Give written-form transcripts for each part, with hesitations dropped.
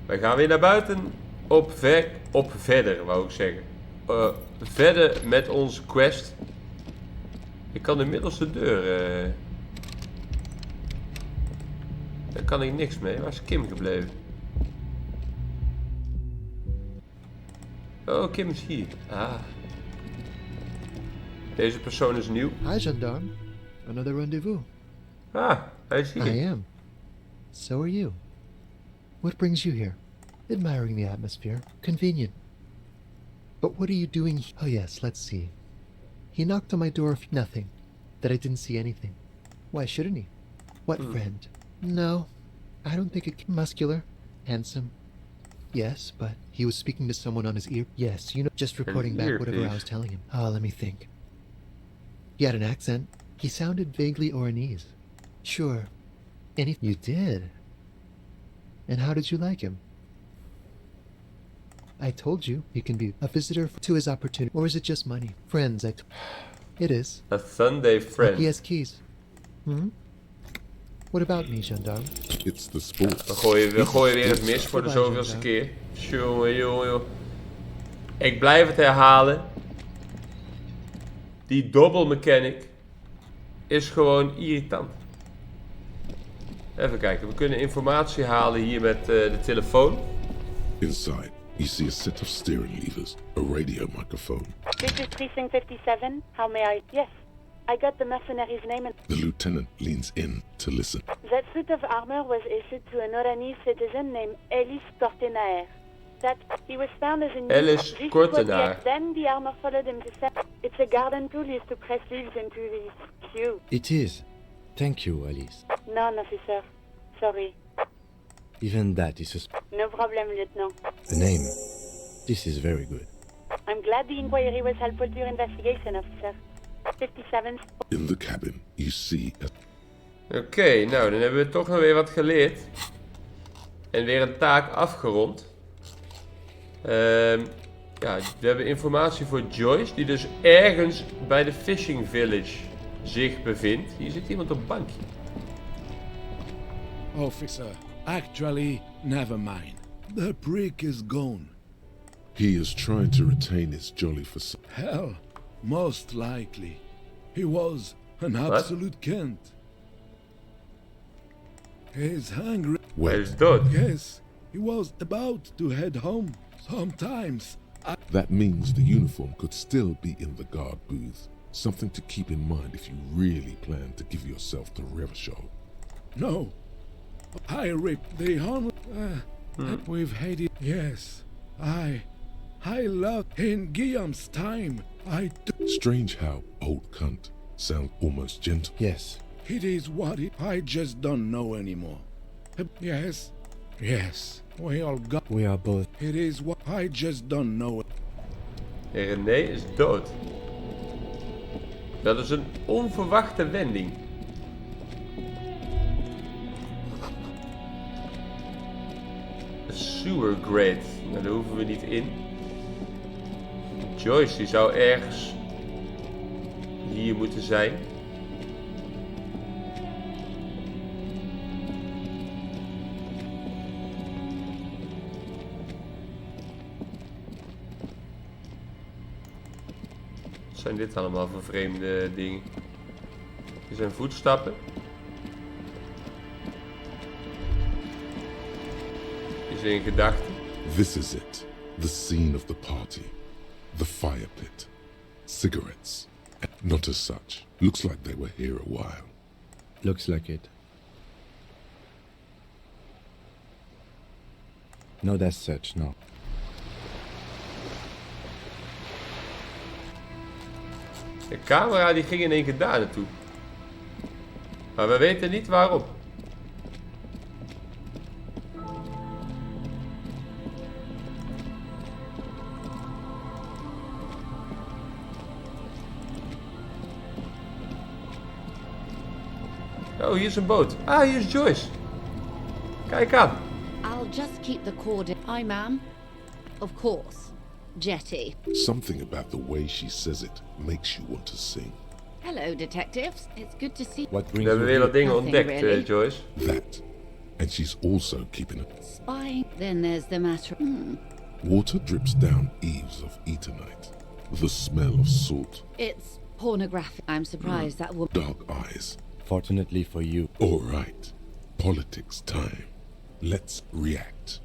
Wij gaan weer naar buiten. Op verder, wou ik zeggen. Verder met onze quest. Ik kan inmiddels de deur... Daar kan ik niks mee. Waar is Kim gebleven? Oh, Kim is hier. Ah. Deze persoon is nieuw. Hi, gendarme. Another rendezvous. Ah, hij is hier. I am. So are you. What brings you here? Admiring the atmosphere. Convenient. But what are you doing? Oh yes, let's see. He knocked on my door. Nothing. That I didn't see anything. Why shouldn't he? What friend? No, I don't think it. Muscular, handsome. Yes, but he was speaking to someone on his ear. Yes, you know, just reporting back whatever I was telling him. Oh, let me think. He had an accent. He sounded vaguely Oranese. Sure. You did. And how did you like him? I told you he can be a visitor to his opportunity. Or is it just money? Friends, it is. A Sunday friend. He has keys. Hmm? What about me, gendarme? It's the sport. We gooien weer het mis voor de zoveelste keer. Jongen. Ik blijf het herhalen. Die dobbelmechanic is gewoon irritant. Even kijken, we kunnen informatie halen hier met de telefoon. Inside, you see a set of steering levers, a radio microphone. This is Precinct 57. How may I... Yes, I got the mercenary's name and... The lieutenant leans in to listen. That suit of armor was issued to an Oranese citizen named moordenaar. That he was found as a... Moordenaar. Then the armor followed him to set... It's a garden tool used to press leaves into the queue. It is. Thank you, Alice. None, officer. Sorry. Even that is No problem, Lieutenant. the name. This is very good. I'm glad the inquiry was helpful to your investigation, officer. 57. In the cabin, you see a... Oké, nou dan hebben we toch nog weer wat geleerd. En weer een taak afgerond. Ja, we hebben informatie voor Joyce, die dus ergens bij de fishing village zich bevindt. Hier zit iemand op een bankje. Officer, actually, never mind. The prick is gone. He is trying to retain his jolly facade. Hell, most likely. He was an absolute Kent. He's hungry. Hij is dood. Yes, he was about to head home. Sometimes That means the uniform could still be in the guard booth. Something to keep in mind if you really plan to give yourself to Revachol. No. I ripped the honor that we've had it. Yes, I loved in Guillaume's time. Strange how old cunt sounds almost gentle. Yes. It is what it. I just don't know anymore. Yes, we all got. We are both. It is what I just don't know. En René is dood. Dat is een onverwachte wending. Sewer grate. Nou, daar hoeven we niet in. Joyce, die zou ergens hier moeten zijn. Wat zijn dit allemaal voor vreemde dingen? Hier zijn voetstappen. Is in gedachten. This is it. The scene of the party. The fire pit. Cigarettes. Not as such. Looks like they were here a while. Looks like it. Not as such, no. De camera die ging in één keer daar naartoe. Maar we weten niet waarom. Oh, hier is een boot. Ah, hier is Joyce. Kijk aan. I'll just keep the cord. Hi, ma'am. Of course. Jetty. Something about the way she says it makes you want to sing. Hello, detectives. It's good to see. What We brings hebben you weer here? wat dingen Nothing ontdekt, really. Joyce. That And she's also keeping it. Spying. Then there's the matter. Water drips down eaves of Eternite. The smell of salt. It's pornographic. I'm surprised that woman. Dark eyes. Fortunately for you, All right. Politics time. Let's react.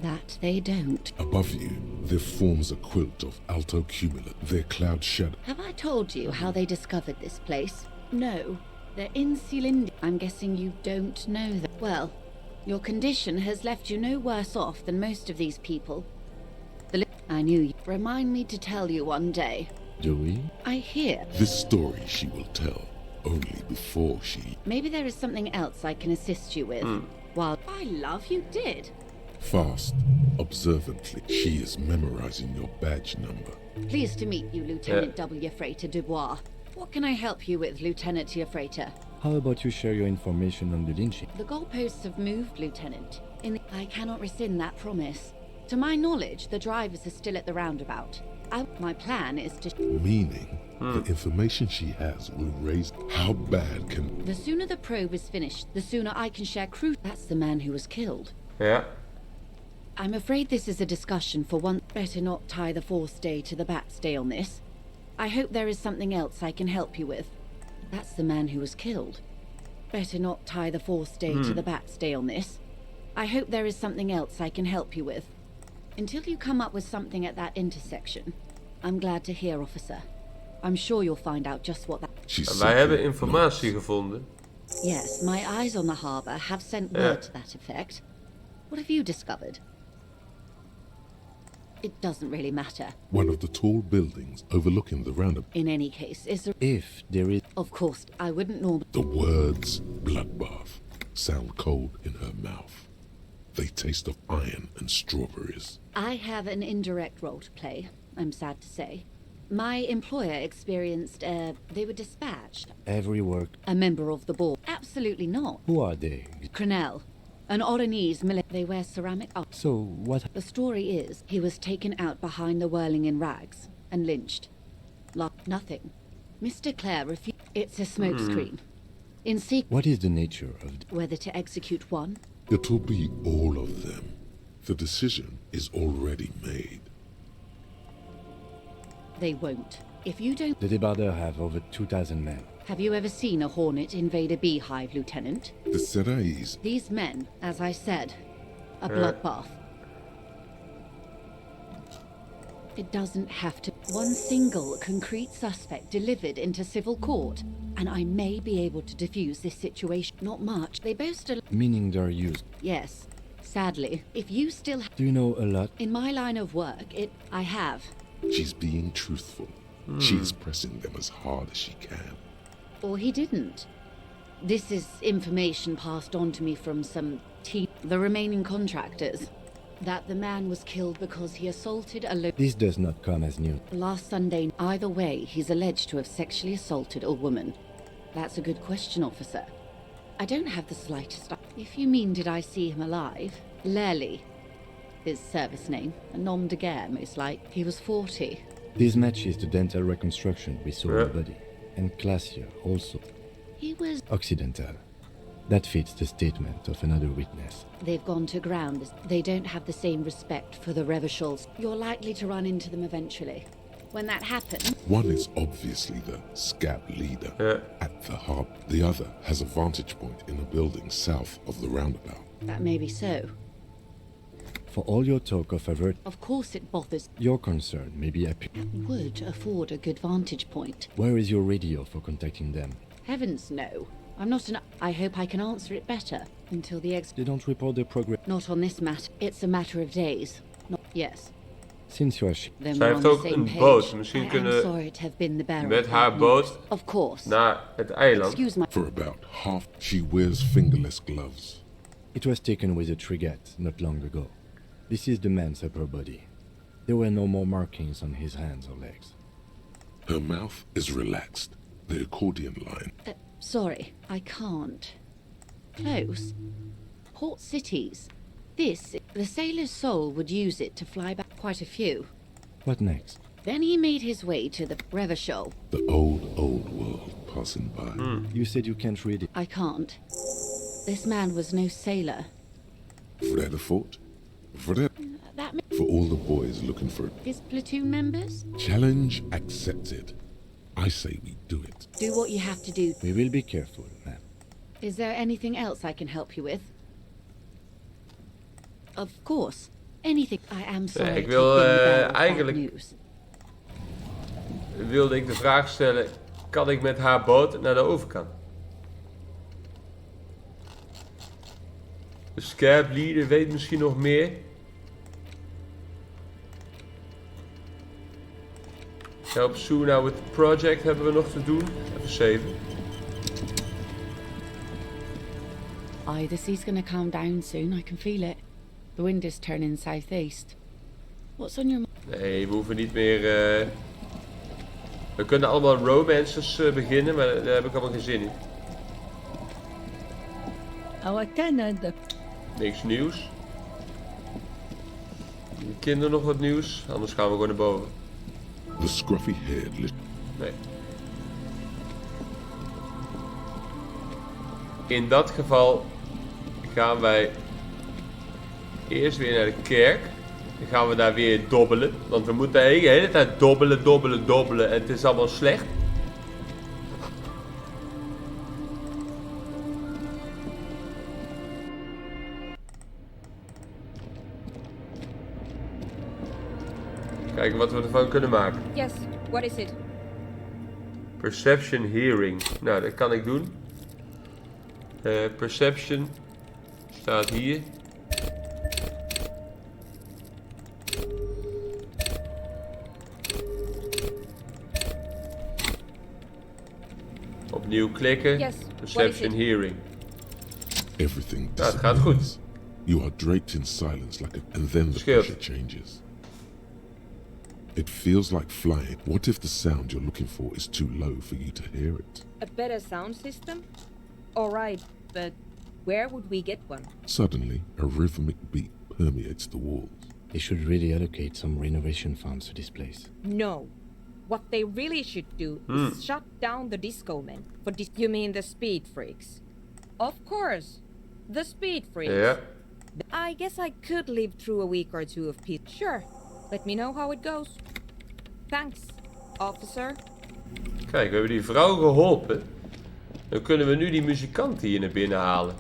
That they don't. Above you, there forms a quilt of alto cumulus. Their cloud shadow. Have I told you how they discovered this place? No. They're in Celindia. I'm guessing you don't know that. Well, your condition has left you no worse off than most of these people. I knew you. Remind me to tell you one day. do we? I hear. This story she will tell only before she... Maybe there is something else I can assist you with. While I love you did. Fast, observantly, she is memorizing your badge number. Pleased to meet you, Lieutenant W. Freighter Dubois. What can I help you with, Lieutenant Freighter? How about you share your information on the lynching? The goalposts have moved, Lieutenant. I cannot rescind that promise. To my knowledge, the drivers are still at the roundabout. My plan is to... Meaning, the information she has will raise... How bad can... The sooner the probe is finished, the sooner I can share crew... That's the man who was killed. Ja. I'm afraid this is a discussion for one. Better not tie the forestay to the batstay on this. I hope there is something else I can help you with. That's the man who was killed. Better not tie the forestay to the batstay on this. I hope there is something else I can help you with. Until you come up with something at that intersection. I'm glad to hear, officer. I'm sure you'll find out just what that... Wij hebben informatie gevonden. Yes, my eyes on the harbour have sent word to that effect. What have you discovered? It doesn't really matter. One of the tall buildings overlooking the roundabout. In any case, is there... If there is... Of course, I wouldn't normally... The words bloodbath sound cold in her mouth. They taste of iron and strawberries. I have an indirect role to play, I'm sad to say. My employer experienced, they were dispatched. Every work... A member of the board. Absolutely not. Who are they? Crenell. An Oranese military. They wear ceramic... So, what... The story is, he was taken out behind the Whirling-In-Rags and lynched. Nothing. Mr. Clare refused... It's a smokescreen. In secret... What is the nature of... Whether to execute one? It will be all of them. The decision is already made. They won't. If you don't... The Debarder have over 2,000 men. Have you ever seen a Hornet invade a beehive, Lieutenant? The Serais... These men, as I said, a bloodbath. It doesn't have to... One single concrete suspect delivered into civil court, and I may be able to defuse this situation. Not much. They boast a... Meaning they're used. Yes. Sadly, if you still... Do you know a lot? In my line of work, I have. She's being truthful. She is pressing them as hard as she can. Or he didn't. This is information passed on to me from some the remaining contractors. That the man was killed because he assaulted a This does not come as news. last Sunday. Either way, he's alleged to have sexually assaulted a woman. That's a good question, officer. I don't have the slightest... If you mean did I see him alive? Lely. His service name. A nom de guerre, most like. He was 40. This matches the dental reconstruction we saw in the body. And classier, also. He was... Occidental. That fits the statement of another witness. They've gone to ground. They don't have the same respect for the Revachals. You're likely to run into them eventually. When that happens... One is obviously the scab leader at the hub. The other has a vantage point in a building south of the roundabout. That may be so. For all your talk of avert, Of course it bothers... your concern may be Would afford a good vantage point. Where is your radio for contacting them? Heavens no. I'm not an... I hope I can answer it better. Until the They don't report their progress. Not on this matter. It's a matter of days. Not... Yes. Since you are Then Zij we're heeft on ook the same een page. boot. Misschien I am kunnen sorry to have been the bearer met of haar bad boot news. Of course. naar het eiland. Excuse my... For about half, she wears fingerless gloves. It was taken with a Trigat not long ago. This is the man's upper body. There were no more markings on his hands or legs. Her mouth is relaxed. The accordion line. Sorry, I can't. Close. Port cities. This, the sailor's soul would use it to fly back quite a few. What next? Then he made his way to the Revachol. The old world passing by. You said you can't read it. I can't. This man was no sailor. Vredefort? Vred... That For all the boys looking for his platoon members? challenge accepted. I say we do it. Do what you have to do. We will be careful, ma'am. Is there anything else I can help you with? Of course. Anything. I am sorry. ik to wil, bring you bad eigenlijk- news. Wilde ik de vraag stellen, kan ik met haar boot naar de overkant? De Scab Leader weet misschien nog meer. Help soon now with the project hebben we nog te doen. Even 7. The sea's gonna calm down soon. I can feel it. The wind is turning southeast. What's on your mind? Nee, we hoeven niet meer... We kunnen allemaal romances beginnen, maar daar heb ik allemaal geen zin in. Niks nieuws. De kinderen nog wat nieuws, anders gaan we gewoon naar boven. The scruffy-haired Nee. In dat geval gaan wij eerst weer naar de kerk. Dan gaan we daar weer dobbelen. Want we moeten de hele tijd dobbelen. En het is allemaal slecht. Kijken wat we ervan kunnen maken. Yes, what is it? Perception hearing. Nou, dat kan ik doen. Perception staat hier. Opnieuw klikken. Yes, Perception what is it? hearing. Everything Nou, het gaat goed. disappears. You are draped in silence like a... And then the Scheelt. pressure changes. It feels like flying. What if the sound you're looking for is too low for you to hear it? A better sound system? Alright, but where would we get one? Suddenly, a rhythmic beat permeates the walls. They should really allocate some renovation funds to this place. No. What they really should do is shut down the disco men. For you mean the speed freaks? Of course. The speed freaks. Ja. I guess I could live through a week or two of peace. Sure. Let me know how it goes. Thanks, officer. Kijk, we hebben die vrouw geholpen. Dan kunnen we nu die muzikant hier naar binnen halen.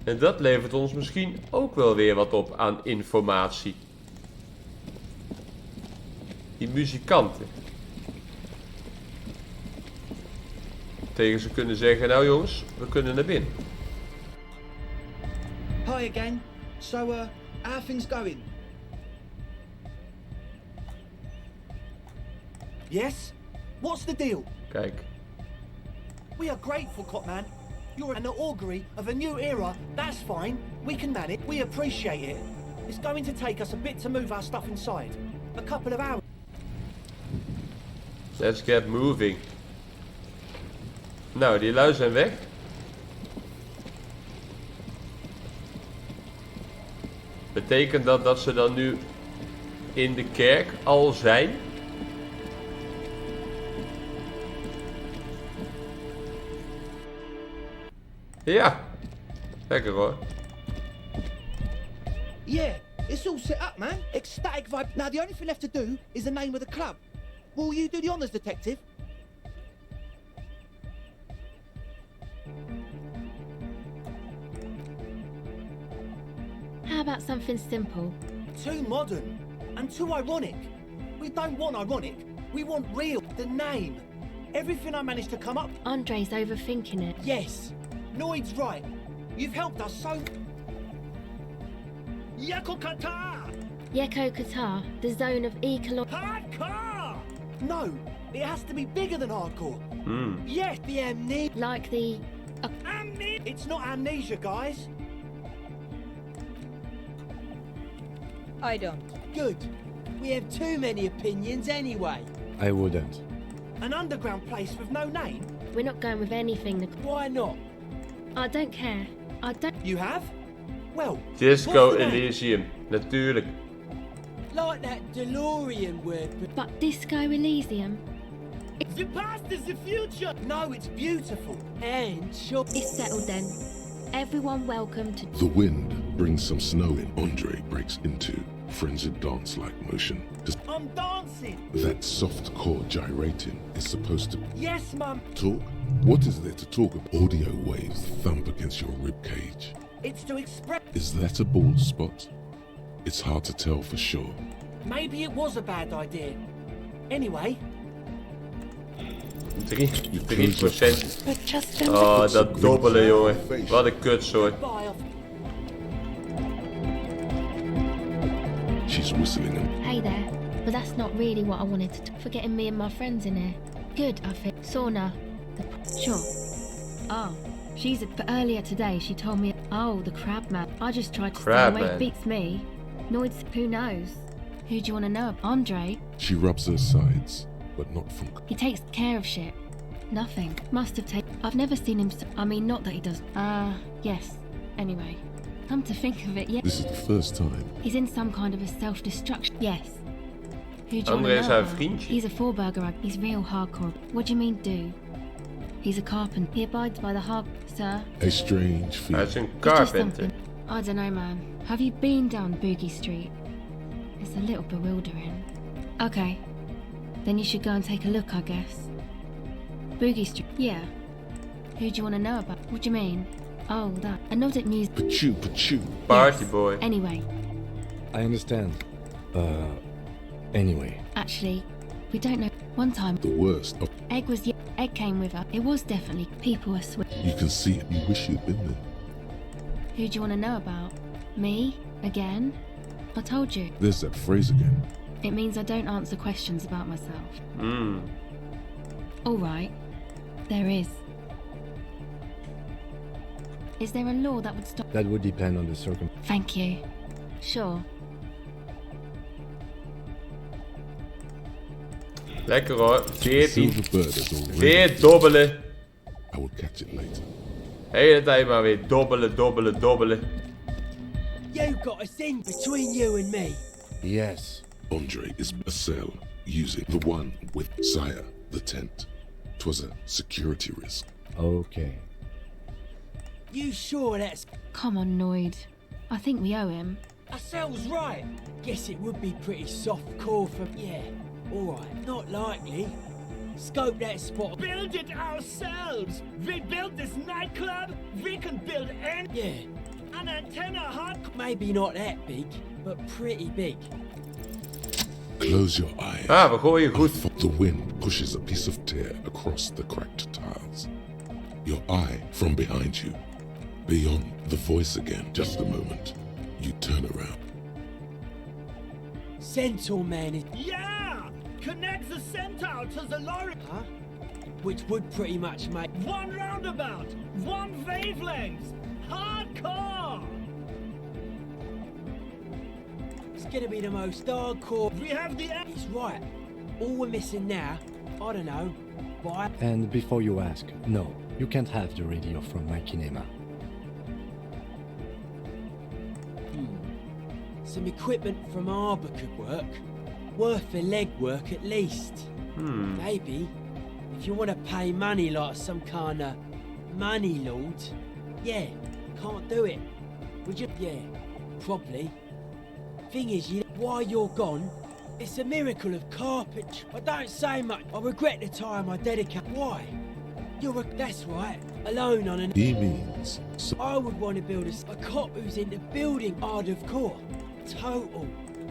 En dat levert ons misschien ook wel weer wat op aan informatie. Die muzikanten. Tegen ze kunnen zeggen, nou jongens, we kunnen naar binnen. Hi again. So, how are things going? Yes? What's the deal? Kijk. We are grateful, Copman. You're an augury of a new era. That's fine. We can manage. We appreciate it. It's going to take us a bit to move our stuff inside. A couple of hours. Let's get moving. Nou, die lui zijn weg. Betekent dat dat ze dan nu in de kerk al zijn? Ja. Lekker hoor. Yeah, it's all set up, man. Ecstatic vibe. Now, the only thing left to do is the name of the club. Will you do the honors, detective? How about something simple? Too modern and too ironic. We don't want ironic. We want real. The name. Everything I managed to come up. Andre's overthinking it. Yes. Noid's right. You've helped us so... Yakokata! Yeko Qatar, the zone of ecolo... Hardcore! No, it has to be bigger than hardcore. Yes, the amnesia. Like the... It's not amnesia, guys. I don't. Good. We have too many opinions anyway. I wouldn't. An underground place with no name? We're not going with anything that... Why not? I don't care. I don't... You have? Well, Disco what's the name? Elysium. Natuurlijk. Like that DeLorean word. But Disco Elysium? The past is the future. No, it's beautiful. And sure. It's settled then. Everyone welcome to... The wind brings some snow in. Andre breaks into frenzied dance-like motion. I'm dancing. That soft core gyrating is supposed to Yes, Mum. talk? What is there to talk about? Audio waves thump against your ribcage. It's to express. Is that a bald spot? It's hard to tell for sure. Maybe it was a bad idea. Anyway. 3%. But just don't... Oh, dat dobbelen, jongen. Wat een kutsoort. She's whistling and Hey there. But that's not really what I wanted to... For getting me and my friends in here. Good, I think. Sauna. Sure. Oh. She's... But earlier today, she told me... Oh, the crab man. I just tried to stay away. Beats me. Noid's... Who knows? Who do you want to know? Andre? she rubs her sides, but not from... He takes care of shit. Nothing. Must have taken... I've never seen him... I mean, not that he does... yes. Anyway. Come to think of it, yeah. This is the first time. He's in some kind of a self-destruction... Yes. Who do you Andre want is to haar know? vriendje. He's a four-burger. He's real hardcore. What do you mean, do? He's a carpenter. He abides by the hard... Sir? A strange Hij feeling. is een It's just carpenter. something. I don't know, man. Have you been down Boogie Street? It's a little bewildering. Okay. Then you should go and take a look, I guess. Boogie Street? Yeah. Who do you want to know about? What do you mean? Oh, that. A nod at news. Pachoo, pachoo. Party boy. Anyway, I understand. Anyway. actually, we don't know. One time, The worst of... Egg was... Egg came with her. It was definitely... People were sweet. You can see it. You wish you'd been there. Who do you want to know about? Me? Again? I told you. There's that phrase again. It means I don't answer questions about myself. Alright. There is. Is there a law that would stop... That would depend on the circumstances. Thank you. Sure. Lekker hoor. 14. Silver bird is already... Weer dobbelen. I will catch it later. Hele tijd maar weer dobbelen, dobbelen, dobbelen. You got a thing between you and me. Yes. Andre is a cell using the one with Sire, the tent. 'Twas a security risk. Okay. You sure that's... Come on, Noid. I think we owe him. Ourselves right. Guess it would be pretty soft core for... Yeah. Alright. Not likely. Scope that spot. Build it ourselves. We built this nightclub. We can build any... Yeah. An antenna hard... Maybe not that big, but pretty big. Close your eyes. Ah, we gooien goed. The wind pushes a piece of tear across the cracked tiles. Your eye from behind you. Beyond the voice again. Just a moment. You turn around. Centaur man is... Yeah! Connect the centaur to the lorry. Huh? Which would pretty much make... One roundabout. One wavelength. Hardcore! It's gonna be the most hardcore... We have the... He's right. All we're missing now, I don't know, buy... And before you ask, no, you can't have the radio from my kinema. Some equipment from Arbor could work. Worth the legwork at least. Maybe. If you want to pay money like some kind of money lord. Yeah, can't do it. Would you? Yeah, probably. Thing is, while you're gone, it's a miracle of carpentry. I don't say much. I regret the time I dedicate. Why? That's right. Alone on an... He means... So I would want to build a cop who's into building hard of core. Total.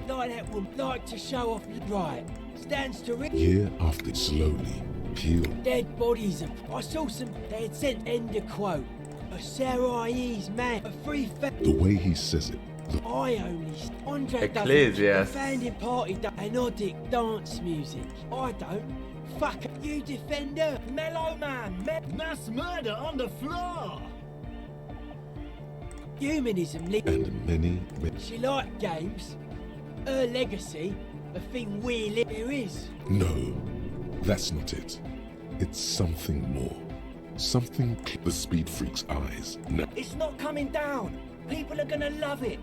Like that woman. Like to show off. Right. Stands to read. year after slowly peel. Dead bodies. I saw some. They had sent end a quote. A Sarai's man. A free The way he says it. I only... Andre does Ecclesiastes. a founding party anodic dance music. I don't. Fuck you, defender. Mellow man. Mass murder on the floor. Humanism. And many. She liked games. Her legacy. A thing we live. There is. No, that's not it. It's something more. Something the speed freak's eyes. No. It's not coming down. People are gonna love it.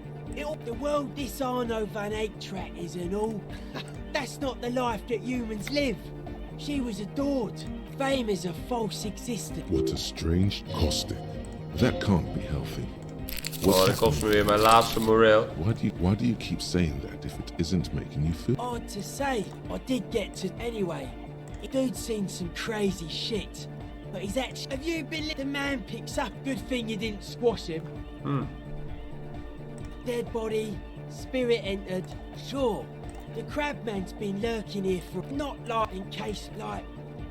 The world this Arno van Eyck track is and all. That's not the life that humans live. She was adored. Fame is a false existence. What a strange caustic. That can't be healthy. Oh, dat kost me weer mijn laatste moreel. Why do you keep saying that if it isn't making you feel? Hard to say. I did get to anyway. The dude's seen some crazy shit. But he's actually... Have you been... The man picks up. Good thing you didn't squash him. Dead body. Spirit entered. Sure. The crabman's been lurking here for... Not like in case like...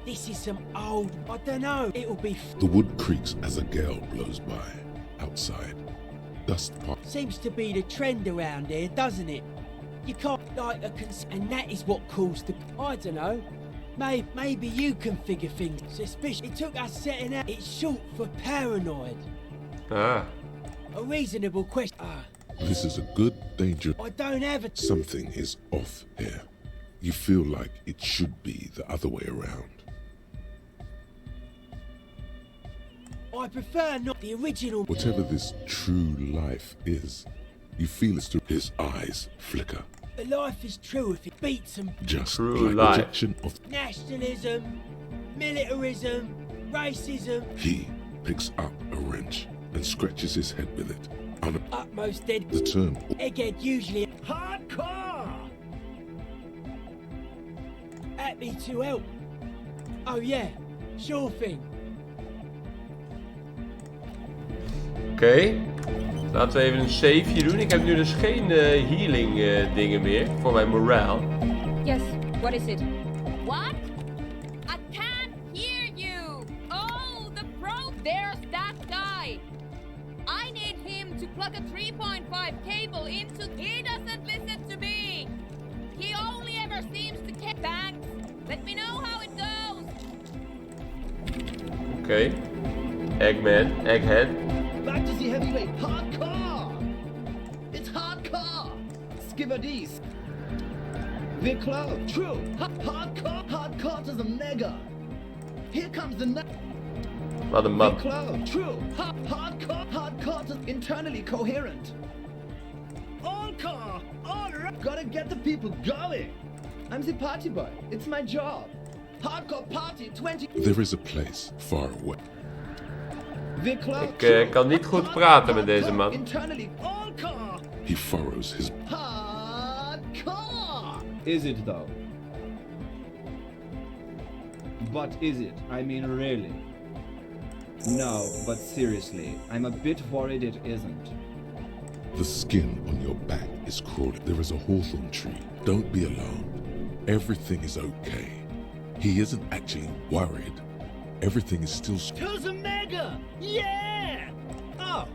This is some old... I don't know. It'll be... The wood creaks as a gale blows by. Outside. Dust part. Seems to be the trend around here, doesn't it? You can't like a and that is what caused the... I don't know. Maybe you can figure things suspicious. It took us setting out. It's short for paranoid. Ah. A reasonable question. This is a good danger. I don't have a... Something is off here. You feel like it should be the other way around. I prefer not the original... Whatever this true life is, you feel it's through his eyes flicker. The life is true if it beats them. Just True like life. rejection of... Nationalism, militarism, racism. He picks up a wrench and scratches his head with it. Utmost dead. The term... Egghead usually... Hardcore! Happy to help. Oh yeah, sure thing. Oké. Laten we even een saveje doen. Ik heb nu dus geen healing dingen meer voor mijn morale. Yes, what is it? What? I can't hear you! Oh, the pro! There's that guy! I need him to plug a 3.5 cable into... He doesn't listen to me! He only ever seems to get... Thanks! Let me know how it goes! Oké. Eggman, Egghead. Back to the heavyweight. Hardcore! It's hardcore! Skibadis. We're close. True. Hardcore. Hardcore to the mega. Here comes the Wat een man. We're close. True. Hardcore. Hardcore to internally coherent. All car. All right. Gotta get the people going. I'm the party boy. It's my job. Hardcore party 20. There is a place far away. Ik kan niet goed praten met deze man. He furrows his... Is it though? But is it? I mean really? No, but seriously, I'm a bit worried it isn't. The skin on your back is crawling. There is a hawthorn tree. Don't be alarmed. Everything is okay. He isn't actually worried. Everything is still... To the mega! Yeah! Oh,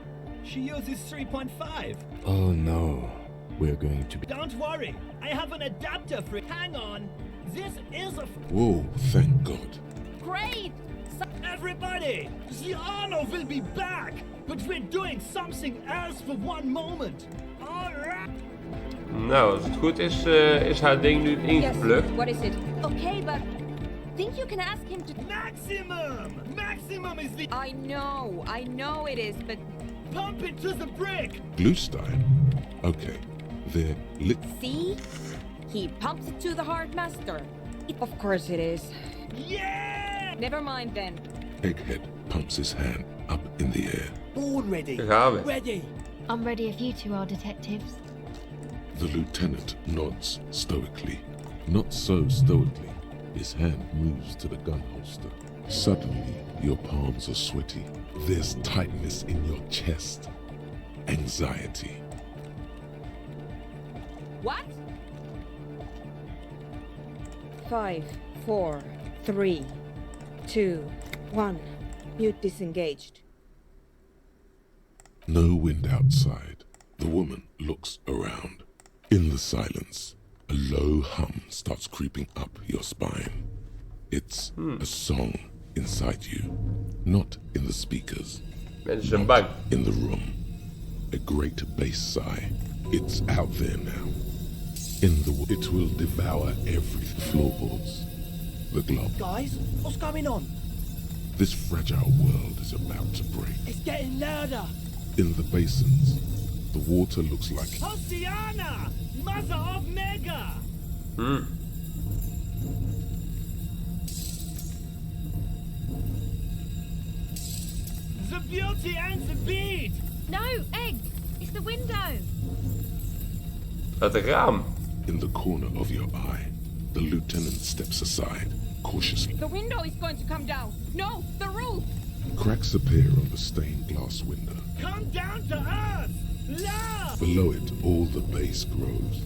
she uses 3.5. Oh no, we're going to be... Don't worry, I have an adapter for it. Hang on, this is a... Whoa, thank God. Great! Everybody, the Arno will be back, but we're doing something else for one moment. Alright. Nou, als het goed is, is haar ding nu ingeplukt. Yes, what is it? Okay, but... Think you can ask him to... Maximum! Maximum is the... I know it is, but... Pump it to the brick! Gluestein? Okay, they're lit... See? He pumps it to the hard master. Of course it is. Yeah! Never mind then. Egghead pumps his hand up in the air. Born ready. Daar gaan we. Ready. I'm ready if you two are detectives. The lieutenant nods stoically. Not so stoically. His hand moves to the gun holster. Suddenly, your palms are sweaty. There's tightness in your chest. Anxiety. What? 5, 4, 3, 2, 1. Mute disengaged. No wind outside. The woman looks around. In the silence, a low hum starts creeping up your spine. It's a song inside you, not in the speakers, not in the room. A great bass sigh. It's out there now. It will devour every floorboards. The glob. Guys, what's going on? This fragile world is about to break. It's getting louder. In the basins, The water looks like... Hosiana! Mother of Mega! The beauty and the bead! No, egg! It's the window! Uit het raam. In the corner of your eye, the lieutenant steps aside, cautiously. The window is going to come down. No, the roof! Cracks appear on the stained glass window. Come down to earth! Love! Below it, all the base grows.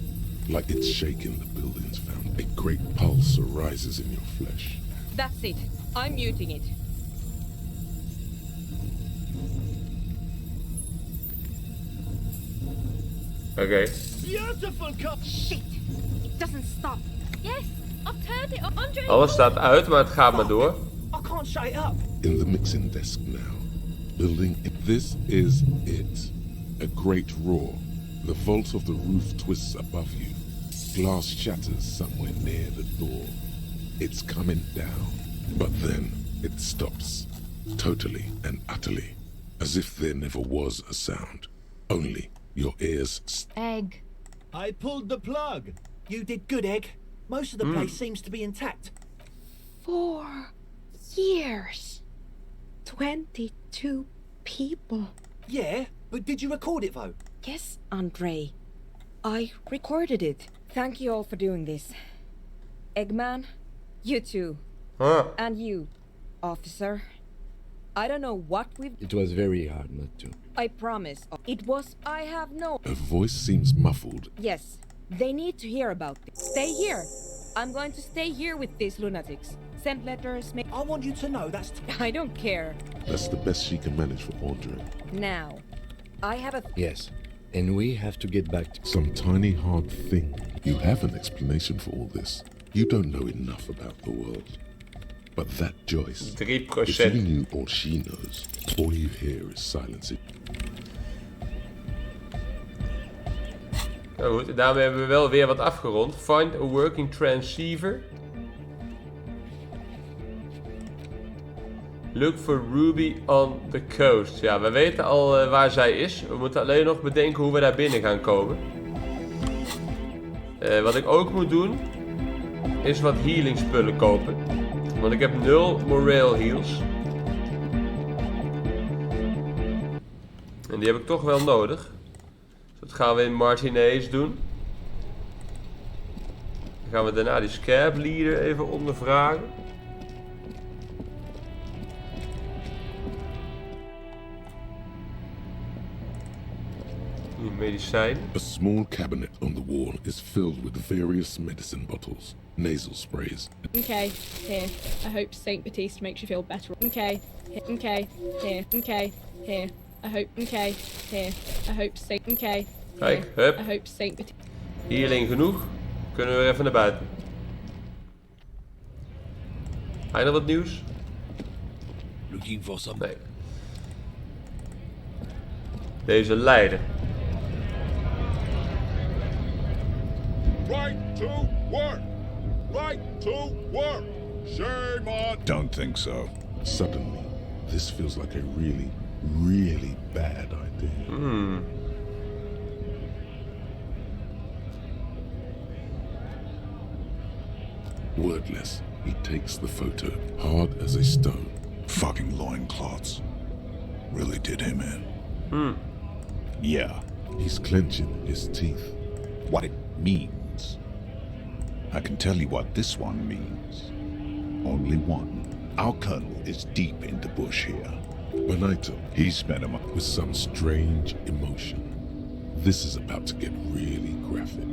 Like it's shaking the building's found. A great pulse arises in your flesh. That's it. I'm muting it. Oké. Beautiful cup! Shit! It doesn't stop. Yes, I've turned it on. Andre! Alles staat uit, maar het gaat maar door. I can't shut it up! In the mixing desk now, building it. This is it. A great roar. The vault of the roof twists above you. Glass shatters somewhere near the door. It's coming down. But then it stops. Totally and utterly. As if there never was a sound. Only your ears. Egg. I pulled the plug! You did good, Egg. Most of the place seems to be intact. 4 years. 22 people. Yeah, but did you record it though? Yes, Andre. I recorded it. Thank you all for doing this. Eggman, you too. Huh. And you, officer. I don't know what we've... It was very hard not to. I promise. It was... I have no... Her voice seems muffled. Yes, they need to hear about this. Stay here. I'm going to stay here with these lunatics. Send letters, make... I want you to know that's... I don't care. That's the best she can manage for Andre. Now, I have a... Yes, and we have to get back to... Some tiny hard thing. You have an explanation for all this. You don't know enough about the world. But that Joyce, 3%. if you knew all she knows, all you hear is silence. Nou goed, daarmee hebben we wel weer wat afgerond. Find a working transceiver. Look for Ruby on the coast. Ja, we weten al waar zij is. We moeten alleen nog bedenken hoe we daar binnen gaan komen. Wat ik ook moet doen, is wat healing spullen kopen. Want ik heb 0 morale heals. En die heb ik toch wel nodig. Dus dat gaan we in Martinez doen. Dan gaan we daarna die scab leader even ondervragen. Die medicijn. A small cabinet on the wall is filled with various medicine bottles, nasal sprays. Okay, here. I hope Saint Baptiste makes you feel better. Okay, okay, here. Okay, here. I hope. Okay, here. I hope Saint. Okay. Kijk, hup. I hope Saint Baptiste. Healing genoeg. Kunnen we weer even naar buiten. Ga je nog wat nieuws? Looking for some... Nee. Deze leider. Right to work! Right to work! Shame on... Don't think so. Suddenly, this feels like a really, really bad idea. Wordless, he takes the photo, hard as a stone. Fucking loincloths. Really did him in. Yeah. He's clenching his teeth. What it means. I can tell you what this one means. Only one. Our colonel is deep in the bush here. Benito, He spent a month with some strange emotion. This is about to get really graphic.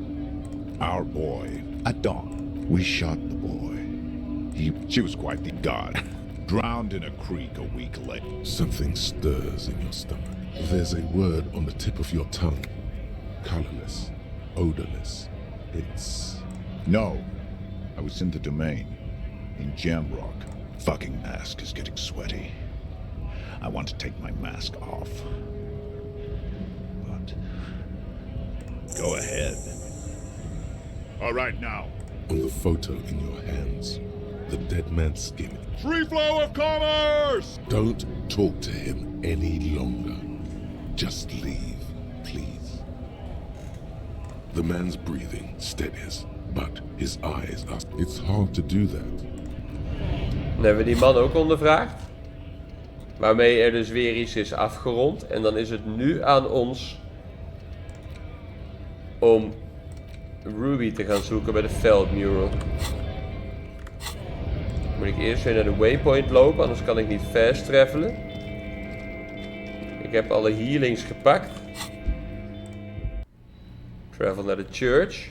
Our boy, at dawn, we shot the boy. She was quite the god. Drowned in a creek a week later. Something stirs in your stomach. There's a word on the tip of your tongue. Colorless, odorless. It's... No, I was in the domain, in Jamrock. Fucking mask is getting sweaty. I want to take my mask off. But... Go ahead. All right, now. On the photo in your hands, the dead man's skin. Free flow of commerce! Don't talk to him any longer. Just leave, please. The man's breathing steadies, but his eyes are... It's hard to do that. Dan hebben we die man ook ondervraagd. Waarmee er dus weer iets is afgerond. En dan is het nu aan ons om Ruby te gaan zoeken bij de veldmural. Moet ik eerst weer naar de waypoint lopen, anders kan ik niet fast travelen. Ik heb alle healings gepakt. Travel naar de church.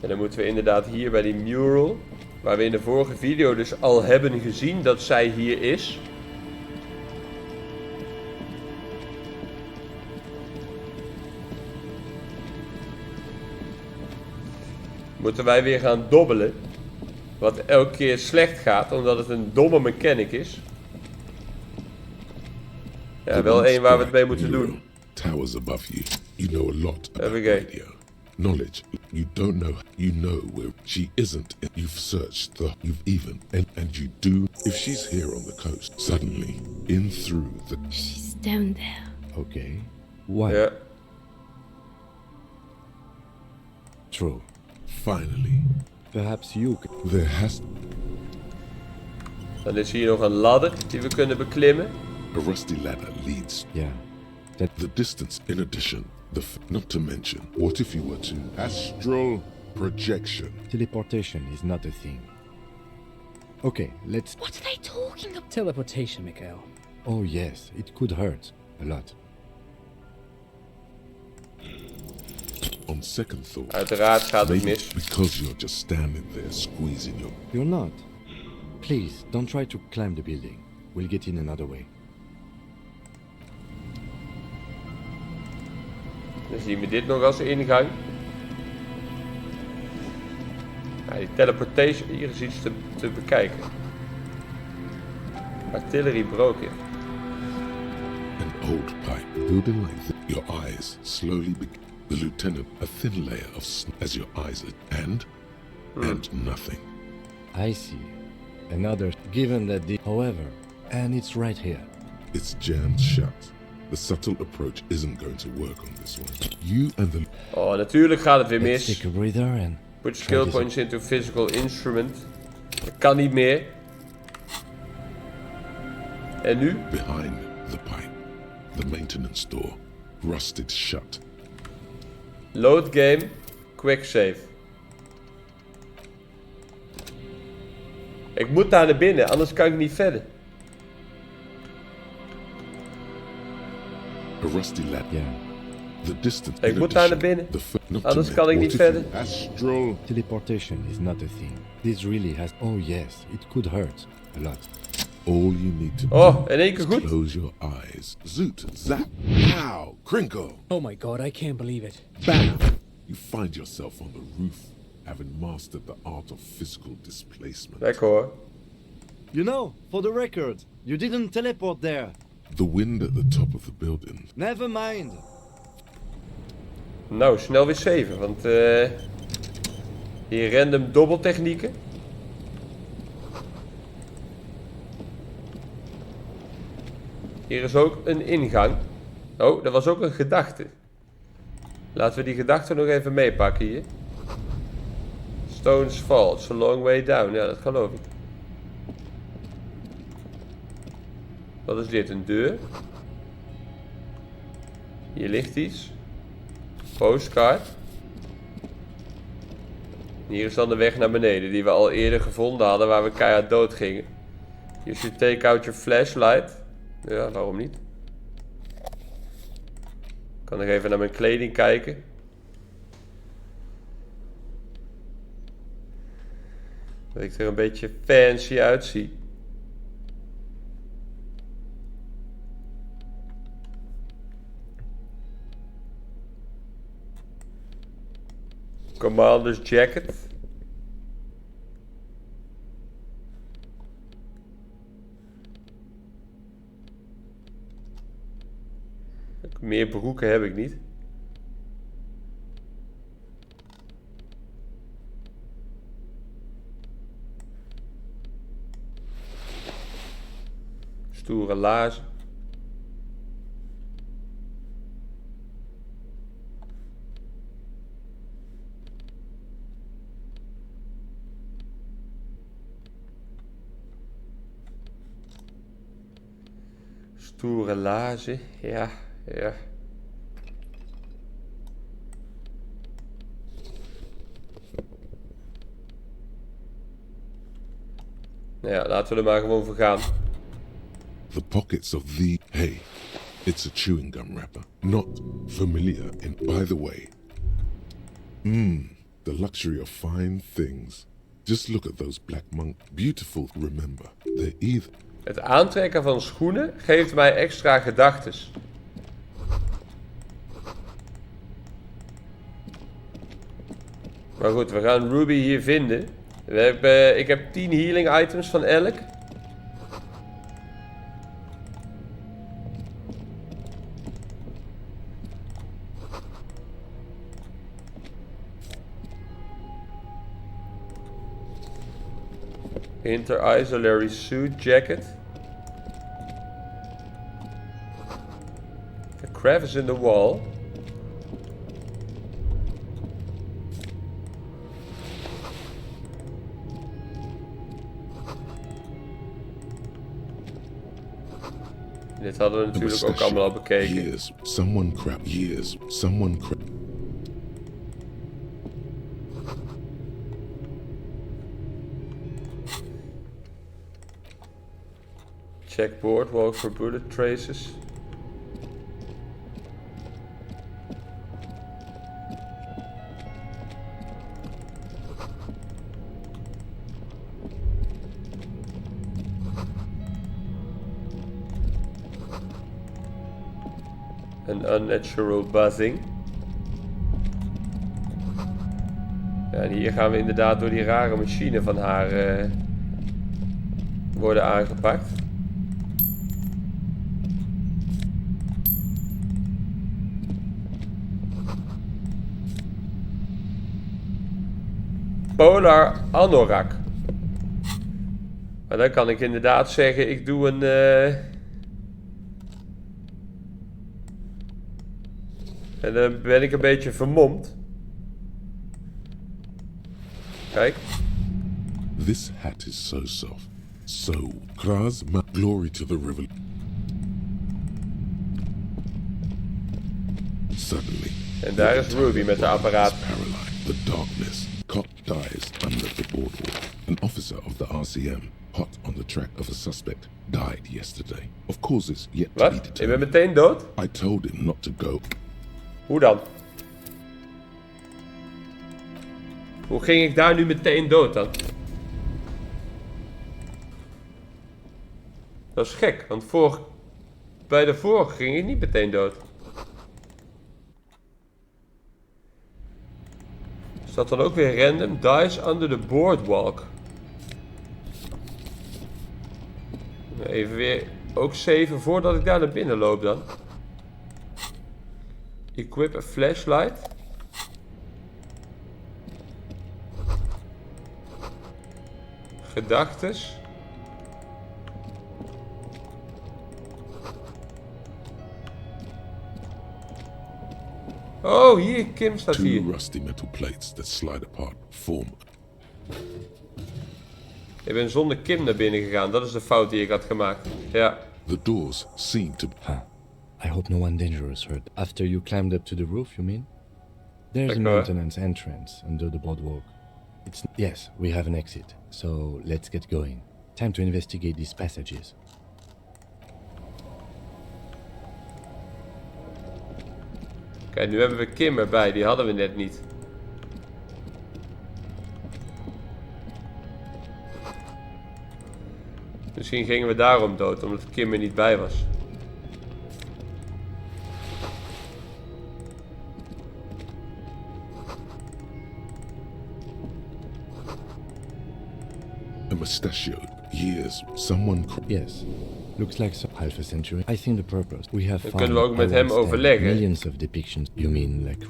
En dan moeten we inderdaad hier bij die mural, waar we in de vorige video dus al hebben gezien dat zij hier is. Moeten wij weer gaan dobbelen. Wat elke keer slecht gaat, omdat het een domme mechanic is. Ja, wel één waar we het mee moeten doen. Towers above you. You know a lot about Even radio. Knowledge. You don't know. You know where she isn't. You've searched you've even. And you do. If she's here on the coast, suddenly, in through the... She's down there. Okay. Why? Ja. True. Finally. Perhaps you... There has... Dan is hier nog een ladder die we kunnen beklimmen. A rusty ladder leads. Yeah. The distance, in addition, not to mention, what if you were to astral projection? Teleportation is not a thing. Okay, let's... What are they talking about? Teleportation, Mikhail. Oh yes, it could hurt. A lot. On second thought, Uiteraard gaat het maybe mis. because you're just standing there squeezing your... You're not. Please, don't try to climb the building. We'll get in another way. Dan zien we dit nog als ingang. Ja, die teleportation, hier is iets te bekijken. Artillery broken. An old pipe, building like this. Your eyes slowly begin. The lieutenant, a thin layer of as your eyes are, and nothing. I see. Another, given that the... However, and it's right here. It's jammed shut. The subtle approach isn't going to work on this one. You and the... Oh, natuurlijk gaat het weer Let's mis. take a breather and... Put skill points into physical instrument. Dat kan niet meer. En nu? Behind the pipe, the maintenance door, rusted shut. Load game, quick save. Ik moet daar naar binnen, anders kan ik niet verder. A rusty ladder. Yeah. The distance. Ik moet daar naar binnen, anders kan ik niet verder. Astral. Teleportation is not a thing. This really has... Oh yes, it could hurt. A lot. All you need to Oh, do in één keer is goed. close your eyes. Zoot, zap, pow, crinkle. Oh my god, I can't believe it. Bam! You find yourself on the roof, having mastered the art of physical displacement. Lekker hoor. You know, for the record, you didn't teleport there. The wind at the top of the building. Never mind. Nou, snel weer saven, want hier random dobbeltechnieken. Hier is ook een ingang. Oh, dat was ook een gedachte. Laten we die gedachte nog even meepakken hier. Stones fall, it's a long way down. Ja, dat geloof ik. Wat is dit? Een deur? Hier ligt iets. Postcard. Hier is dan de weg naar beneden, die we al eerder gevonden hadden, waar we keihard dood gingen. You should take out your flashlight. Ja, waarom niet? Kan nog even naar mijn kleding kijken. Dat ik er een beetje fancy uitzie. Commander's jacket. Meer broeken heb ik niet. Stoere laarzen. Stoere laarzen. Ja, ja. Nou ja, laten we er maar gewoon voor gaan. The pockets of the... Hey, it's a chewing gum wrapper. Not familiar in... By the way. The luxury of fine things. Just look at those black monk. Beautiful, remember. They're either... Het aantrekken van schoenen geeft mij extra gedachtes. Maar goed, we gaan Ruby hier vinden. Ik heb 10 healing items van elk. Inter-isolary suit jacket. A crevice in the wall. Dit hadden we natuurlijk ook allemaal al bekeken. Years, someone crap. Years, someone crap. Check boardwalk for bullet traces. An unnatural buzzing. Ja, en hier gaan we inderdaad door die rare machine van haar worden aangepakt. Polar anorak. Maar dan kan ik inderdaad zeggen, ik doe een... En dan ben ik een beetje vermomd. Kijk. This hat is so soft. So, Kraz, my glory to the river. Suddenly. En daar is Ruby met de apparaat. The darkness. Cop dies under the boardwalk. An officer of the RCM, hot on the track of a suspect, died yesterday. Of causes yet to be determined. Wat? Je bent meteen dood? I told him not to go. Hoe dan? Hoe ging ik daar nu meteen dood dan? Dat is gek, want bij de vorige ging ik niet meteen dood. Is dat dan ook weer random? Dies under the boardwalk. Even weer ook saven voordat ik daar naar binnen loop dan. Equip a flashlight. Gedachtes. Oh, hier, Kim staat hier. Two rusty metal plates that slide apart form. Ik ben zonder Kim naar binnen gegaan. Dat is de fout die ik had gemaakt. Ja. The doors seem to... I hope no one dangerous hurt. After you climbed up to the roof, you mean? There's a maintenance entrance under the boardwalk. Yes, we have an exit. So let's get going. Time to investigate these passages. Kijk, nu hebben we Kim erbij. Die hadden we net niet. Misschien gingen we daarom dood, omdat Kim er niet bij was. A mustachioed. Years. Someone... Yes. Looks like half a century. I think the purpose. We have found... Kunnen we ook met hem overleggen? Millions of depictions. You mean like...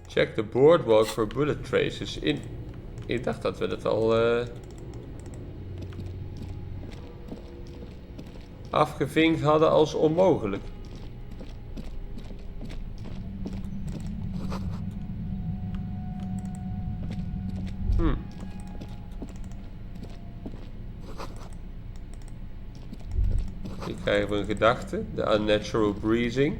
Check the boardwalk for bullet traces. Ik dacht dat we dat al afgevinkt hadden als onmogelijk. krijgen we een gedachte. De unnatural breathing.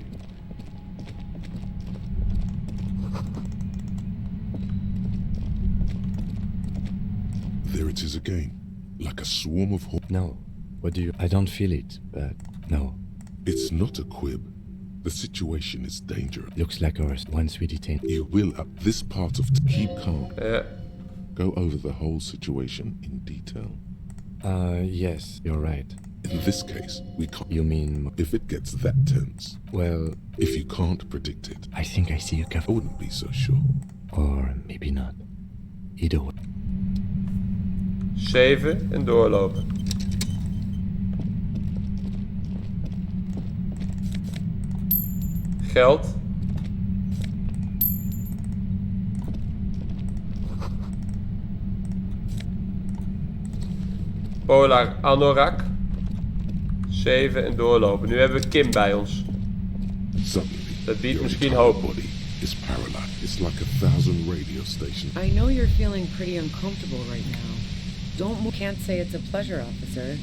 There it is again. Like a swarm of No. What do you... I don't feel it, but no. It's not a quib. The situation is dangerous. Looks like ours once we detain... You will, at this part of... Keep calm. Go over the whole situation in detail. Yes, you're right. In this case, we can't... You mean... If it gets that tense... Well... If you can't predict it... I think I see a cover. I wouldn't be so sure. Or maybe not. Either way. 7 en doorlopen. Geld. Polar anorak. 7 en doorlopen. Nu hebben we Kim bij ons. Dat biedt misschien hoop. It's paralyzed. It's like 1,000 radio stations. I know you're feeling pretty uncomfortable right now. Can't say it's a pleasure, officer.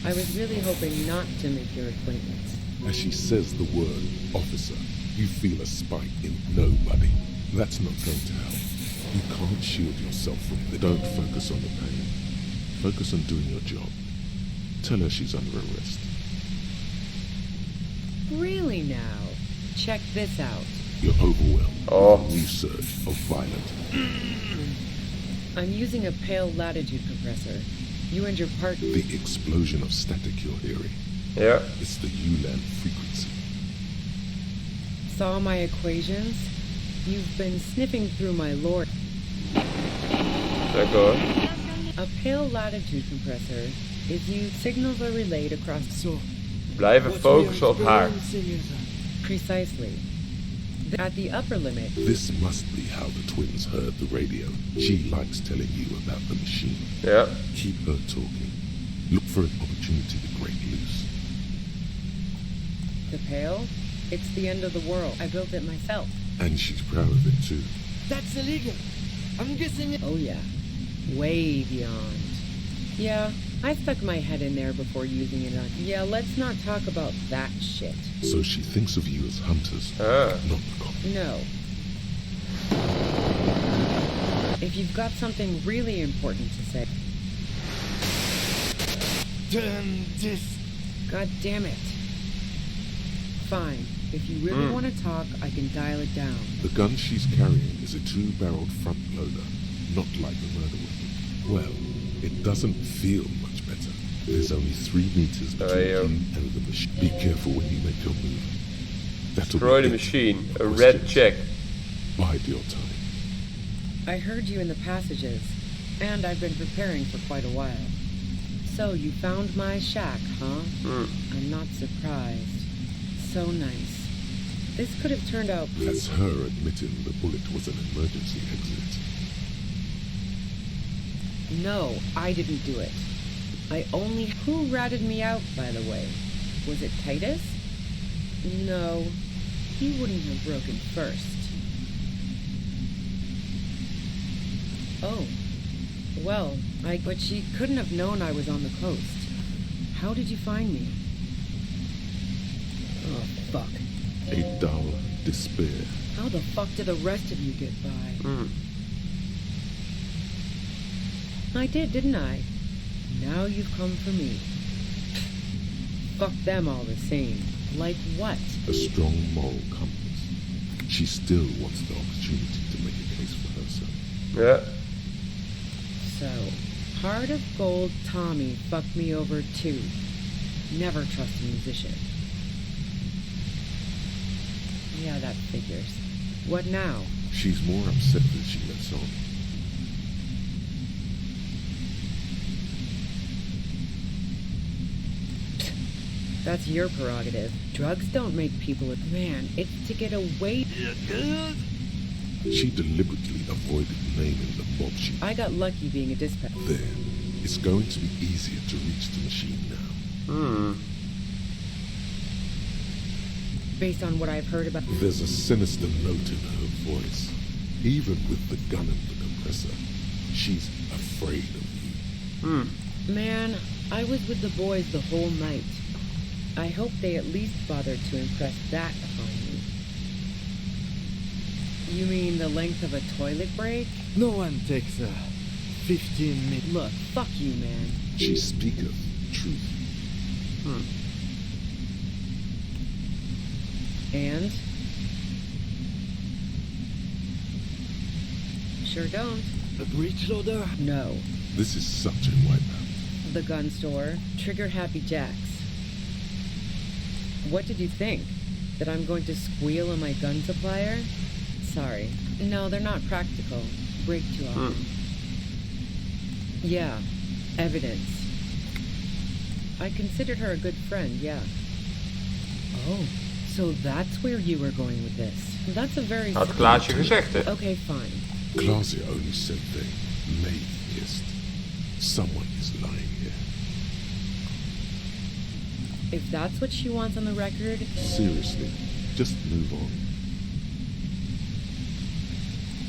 I was really hoping not to make your acquaintance. As she says the word officer, you feel a spike in nobody. That's not going to help. You can't shield yourself from it. Don't focus on the pain. Focus on doing your job. Tell her she's under arrest. Really now? Check this out. You're overwhelmed. Oh. New surge of violent. I'm using a pale latitude compressor. You and your partner... The explosion of static you're hearing. Yeah. It's the ULAN frequency. Saw my equations? You've been sniffing through my lore. D'accord. A pale latitude compressor is used... Signals are relayed across... Blijven focussen op haar. Precisely. At the upper limit... This must be how the twins heard the radio. She likes telling you about the machine. Yeah. Keep her talking. Look for an opportunity to break loose. The pale? It's the end of the world. I built it myself. And she's proud of it too. That's illegal. I'm guessing... Oh yeah. Way beyond. Yeah, I stuck my head in there before using it on... Yeah, let's not talk about that shit. So she thinks of you as hunters, not the cops. No. If you've got something really important to say... Turn this... God damn it. Fine. If you really want to talk, I can dial it down. The gun she's carrying is a 2-barreled front loader, not like the murder weapon. Well, it doesn't feel much better. There's only 3 meters between you and the machine. Be careful when you make your move. Destroy the machine. A red check. Bide your time. I heard you in the passages, and I've been preparing for quite a while. So you found my shack, huh? I'm not surprised. So nice. This could have turned out... That's her admitting the bullet was an emergency exit. No, I didn't do it. I only... Who ratted me out, by the way? Was it Titus? No, he wouldn't have broken first. Oh, well, but she couldn't have known I was on the coast. How did you find me? Oh, fuck. A dull despair. How the fuck did the rest of you get by? I did, didn't I? Now you've come for me. Fuck them all the same. Like what? A strong moral compass. She still wants the opportunity to make a case for herself. Yeah. So, Heart of Gold Tommy fucked me over too. Never trust a musician. Yeah, that figures. What now? She's more upset than she lets on. That's your prerogative. Drugs don't make people... Man, it's to get away... She deliberately avoided naming the mob she... I got lucky being a dispatcher. There. It's going to be easier to reach the machine now. Based on what I've heard about... There's a sinister note in her voice. Even with the gun and the compressor, she's afraid of you. Man, I was with the boys the whole night. I hope they at least bothered to impress that upon you. You mean the length of a toilet break? No one takes 15 minutes. Look, fuck you, man. She speaketh truth. And? Sure don't. A breech loader? No. This is such a wipeout. The gun store. Trigger Happy Jacks. What did you think? That I'm going to squeal on my gun supplier? Sorry. No, they're not practical. Break too often. Yeah. Evidence. I considered her a good friend, yeah. Oh, so that's where you were going with this. That's a very... Had Klaasje gezegd, hè? Okay, fine. Klaasje only said they may have missed. Someone is lying here. If that's what she wants on the record... Seriously, just move on.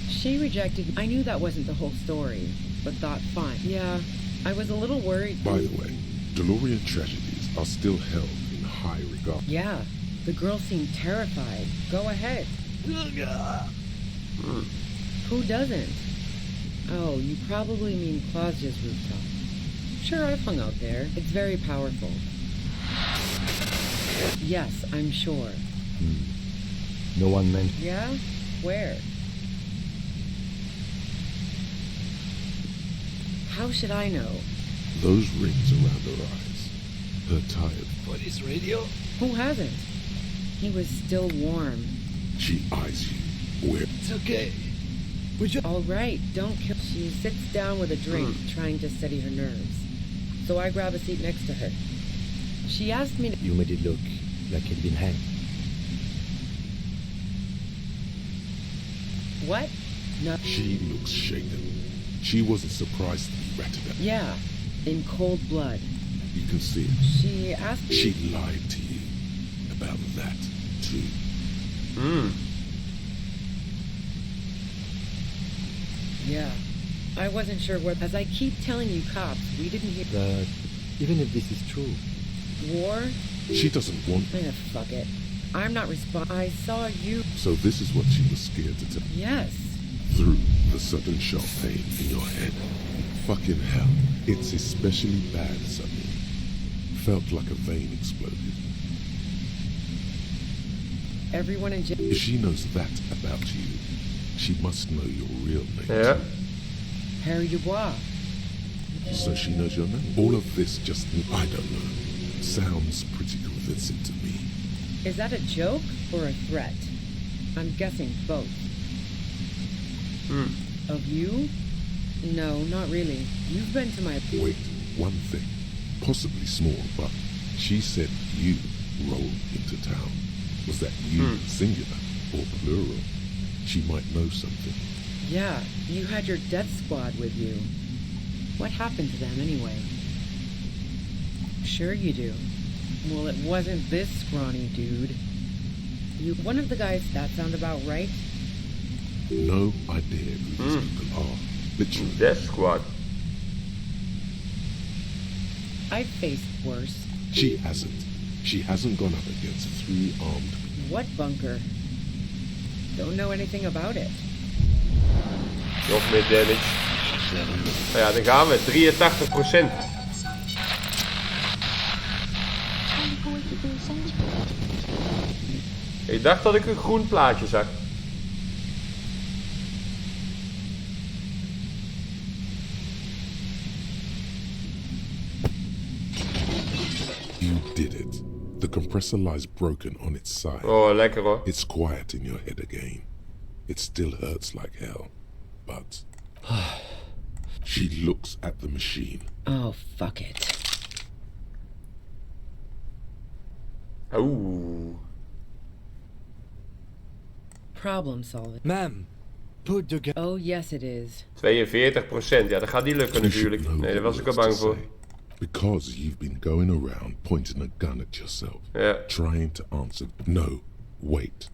She rejected... I knew that wasn't the whole story, but thought, fine. Yeah, I was a little worried... By the way, DeLorean tragedies are still held in high regard. Yeah, the girl seemed terrified. Go ahead. Who doesn't? Oh, you probably mean Klaasje's rooftop. Sure, I've hung out there. It's very powerful. Yes, I'm sure. No one meant... Yeah? Where? How should I know? Those rings around her eyes. Her tired... Police radio? Who hasn't? He was still warm. She eyes you. Where... It's okay. Would you... All right, don't kill... She sits down with a drink, trying to steady her nerves. So I grab a seat next to her. She asked me to... You made it look like he'd been hanged. What? No. She looks shaken. She wasn't surprised to be ratted at. Yeah, in cold blood. You can see it. She asked me... She lied to you about that, too. Yeah. I wasn't sure what... As I keep telling you cops, we didn't hear... But even if this is true... War? She doesn't want... Fuck it. I'm not I saw you... So this is what she was scared to tell. Yes. Through the sudden sharp pain in your head. Fucking hell. It's especially bad suddenly. Felt like a vein exploded. Everyone in jail... If she knows that about you, she must know your real name. Yeah. Harry Dubois. So she knows your name? All of this just... I don't know. Sounds pretty convincing to me. Is that a joke or a threat? I'm guessing both. Of you? No, not really. You've been to my... Wait, one thing. Possibly small, but she said you rolled into town. Was that you singular or plural? She might know something. Yeah, you had your death squad with you. What happened to them anyway? Sure you do. Well, it wasn't this scrawny dude. You one of the guys, that sound about right? No idea who these people are. Literally. Death Squad. I've faced worse. She hasn't. She hasn't gone up against 3 armed people. What bunker? Don't know anything about it. Nog meer damage. Nou ja, dan gaan we. 83%. Ik dacht dat ik een groen plaatje zag. You did it. The compressor lies broken on its side. Oh, lekker hoor. It's quiet in your head again. It still hurts like hell. But... she looks at the machine. Oh, fuck it. Oeh. Problem solving. Ma'am, put the gun... Oh, yes it is. 42%. Ja, dat gaat niet lukken natuurlijk. Nee, daar was ik al bang voor. Because you've been going around pointing a gun at yourself. Yeah. Trying to answer. No, wait.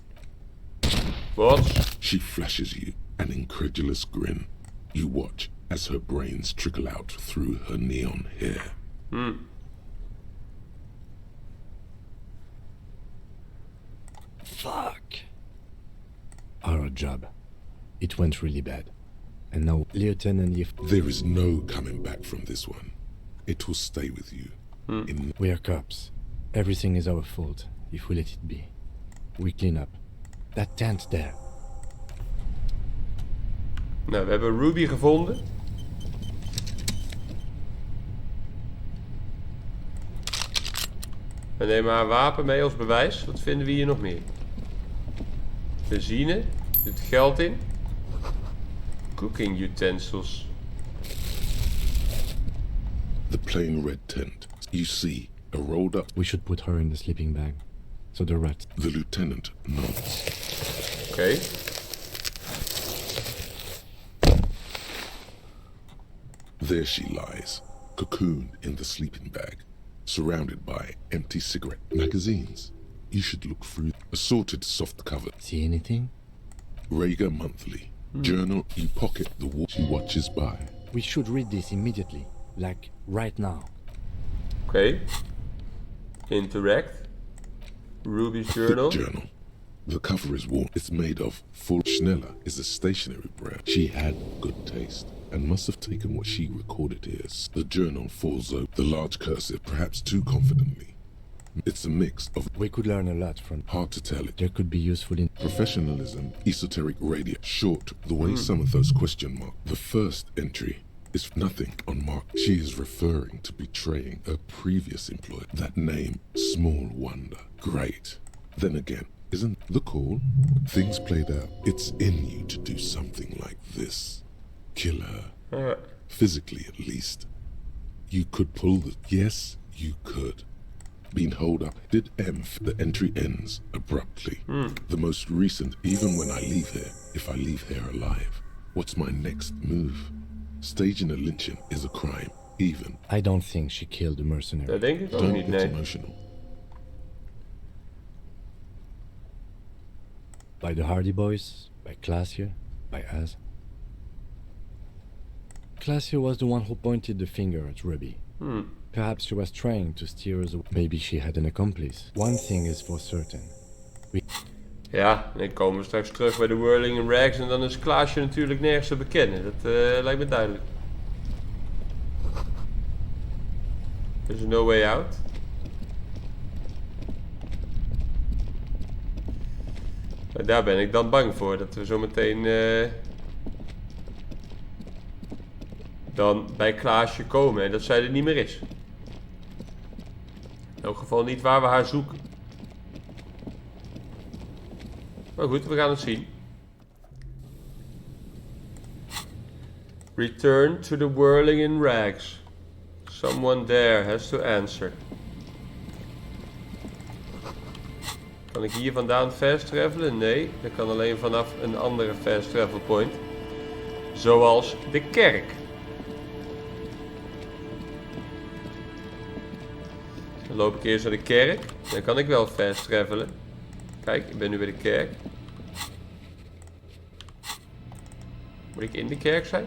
What? She flashes you an incredulous grin. You watch as her brains trickle out through her neon hair. Fuck. Our job. It went really bad. And now, Lieutenant, if There is no coming back from this one. It will stay with you. we are cops, everything is our fault if we let it be. We clean up. That tent there. Nou, we hebben Ruby gevonden. We nemen haar wapen mee als bewijs. Wat vinden we hier nog meer? Benzine. Doet geld in. Cooking utensils. The plain red tent. You see, a rolled up. We should put her in the sleeping bag. So the rat. The lieutenant nods. Oké. There she lies, cocooned in the sleeping bag, surrounded by empty cigarette magazines. You should look through assorted soft cover. See anything? Rager Monthly. Journal you pocket the wall she watches by. We should read this immediately. Like, right now. Oké. Interact. Ruby's journal. The journal. The cover is worn. It's made of full. Schneller is a stationery brand. She had good taste and must have taken what she recorded here. The journal falls open, the large cursive, perhaps too confidently. It's a mix of. We could learn a lot from. Hard to tell it. There could be useful in. Professionalism, esoteric radio. Short, the way some of those question marks. The first entry is nothing on Mark. She is referring to betraying her previous employer. That name, small wonder. Great. Then again, isn't the call? Things played out. It's in you to do something like this. Kill her. Physically, at least. You could pull the... Yes, you could. Being holed up. Did the entry ends abruptly. The most recent, even when I leave here, if I leave here alive. What's my next move? Staging a lynching is a crime, even. I don't think she killed the mercenary. Dat denk ik ook Don't niet, get nee. emotional. By the Hardy Boys, by Classier, by us. Classier was the one who pointed the finger at Ruby. Perhaps she was trying to steer us away. Maybe she had an accomplice. One thing is for certain. Ja, en dan komen we straks terug bij de Whirling-In-Rags en dan is Klaasje natuurlijk nergens te bekennen. Dat lijkt me duidelijk. There's no way out. Maar daar ben ik dan bang voor, dat we zo meteen dan bij Klaasje komen en dat zij er niet meer is. In elk geval niet waar we haar zoeken. Maar goed, we gaan het zien. Return to the Whirling-In-Rags. Someone there has to answer. Kan ik hier vandaan fast travelen? Nee, dat kan alleen vanaf een andere fast travel point. Zoals de kerk. Dan loop ik eerst naar de kerk. Dan kan ik wel fast travelen. Kijk, ik ben nu bij de kerk. Moet ik in de kerk zijn?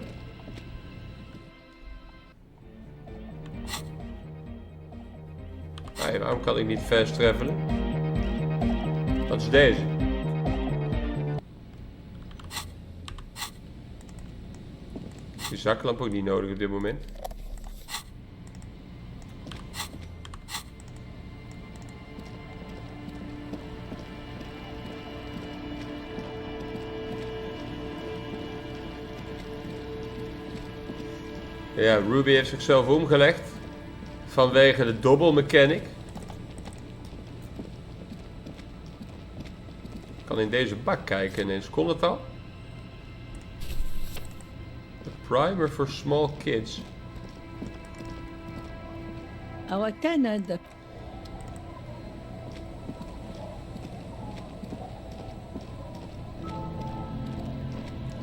Nee, waarom kan ik niet fast travelen? Dat is deze. Die zaklamp ook niet nodig op dit moment. Ja, Ruby heeft zichzelf omgelegd. Vanwege de dobbelmechanic. Ik kan in deze bak kijken ineens. Kon het al? The primer for small kids. Oh, I don't know the...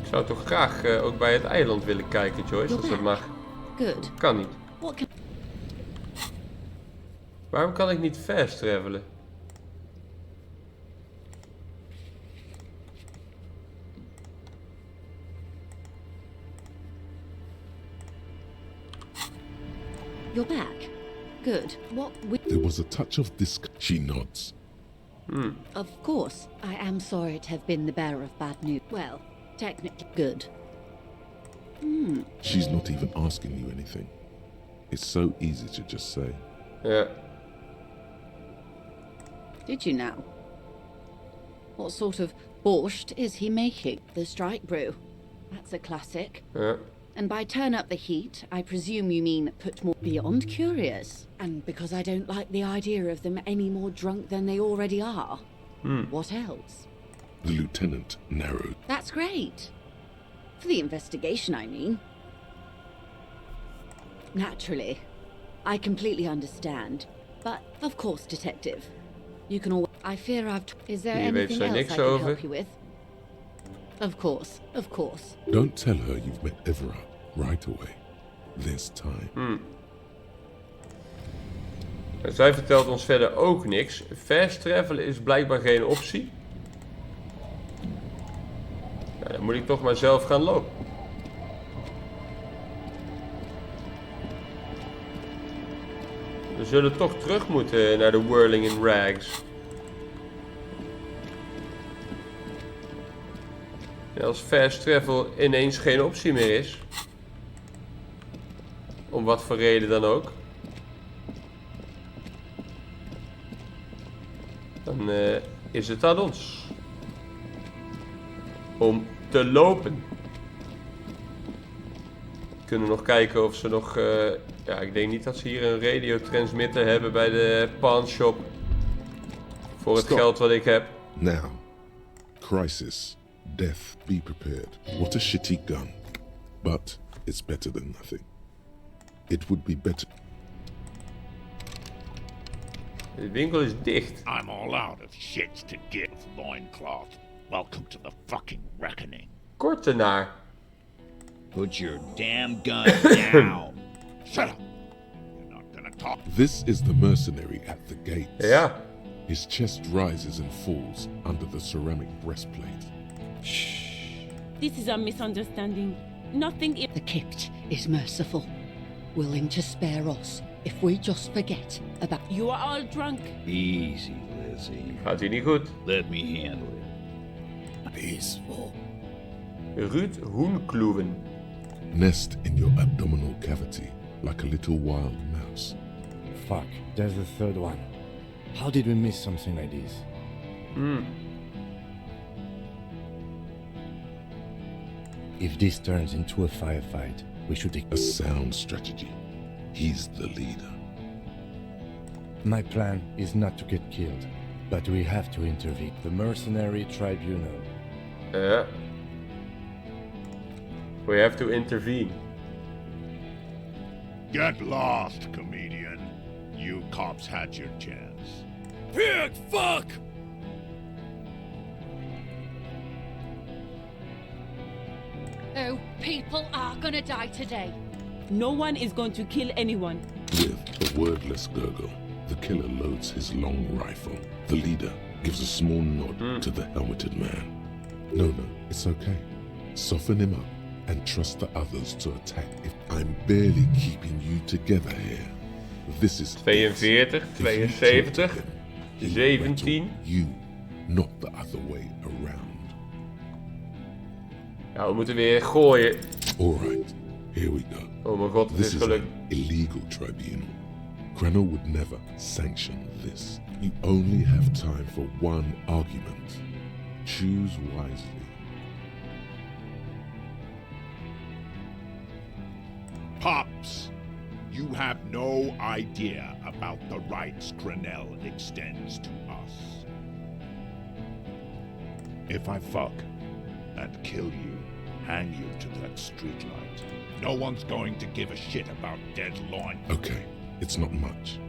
Ik zou toch graag ook bij het eiland willen kijken, Joyce, als dat mag. Good. Kan niet. What can... Waarom kan ik niet fast travelen? You're back. Good. What we... There was a touch of disc. She nods. Of course, I am sorry to have been the bearer of bad news. Well, technically good. She's not even asking you anything. It's so easy to just say. Ja. Did you now? What sort of borscht is he making? The strike brew. That's a classic. Ja. And by turn up the heat, I presume you mean put more beyond curious. And because I don't like the idea of them any more drunk than they already are. What else? The lieutenant narrowed. That's great. For the investigation, I mean. Naturally. I completely understand. But, of course, detective. You can always... I fear I've... Is there Je weet anything zo else I niks can over. help you with? Of course, of course. Don't tell her you've met Everard right away. There's time. En zij vertelt ons verder ook niks. Fast travelen is blijkbaar geen optie. Nou, dan moet ik toch maar zelf gaan lopen. We zullen toch terug moeten naar de Whirling-In-Rags. En als fast travel ineens geen optie meer is. Om wat voor reden dan ook. Dan is het aan ons. Om te lopen. We kunnen nog kijken of ze nog... ja, ik denk niet dat ze hier een radiotransmitter hebben bij de pawnshop. Voor het geld wat ik heb. Now. Crisis. Death. Be prepared. What a shitty gun. But it's better than nothing. It would be better... De winkel is dicht. I'm all out of shits to give, loincloth. Welcome to the fucking reckoning. Korte naar. Put your damn gun down. Shut up. You're not gonna talk. This is the mercenary at the gates. Ja. His chest rises and falls under the ceramic breastplate. This is a misunderstanding. Nothing is... The Kipt is merciful, willing to spare us if we just forget about... You are all drunk. Easy, Lizzie. Gaat hij niet goed. Let me handle it. Peaceful. Ruud Hoenkloeven. Nest in your abdominal cavity like a little wild mouse. Fuck, there's the third one. How did we miss something like this? If this turns into a firefight, we should take a sound strategy. He's the leader. My plan is not to get killed, but we have to intervene. The mercenary tribunal. Yeah. We have to intervene. Get lost, comedian. You cops had your chance. Pig, fuck! Oh, people are gonna die today. No one is going to kill anyone. With a wordless gurgle, the killer loads his long rifle. The leader gives a small nod to the helmeted man. No, it's okay. Soften him up and trust the others to attack. If I'm barely keeping you together here. This is 42, 72, 17. You, not the other way around. Ja, we moeten weer gooien. Alright, here we go. Oh mijn god, het This is is gelukt. an illegal tribunal. Grenell would never sanction this. You only have time for one argument. Choose wisely. Pops, you have no idea about the rights Grenell extends to us. If I fuck and kill you, hang you to that streetlight, no one's going to give a shit about dead loin. Okay, it's not much.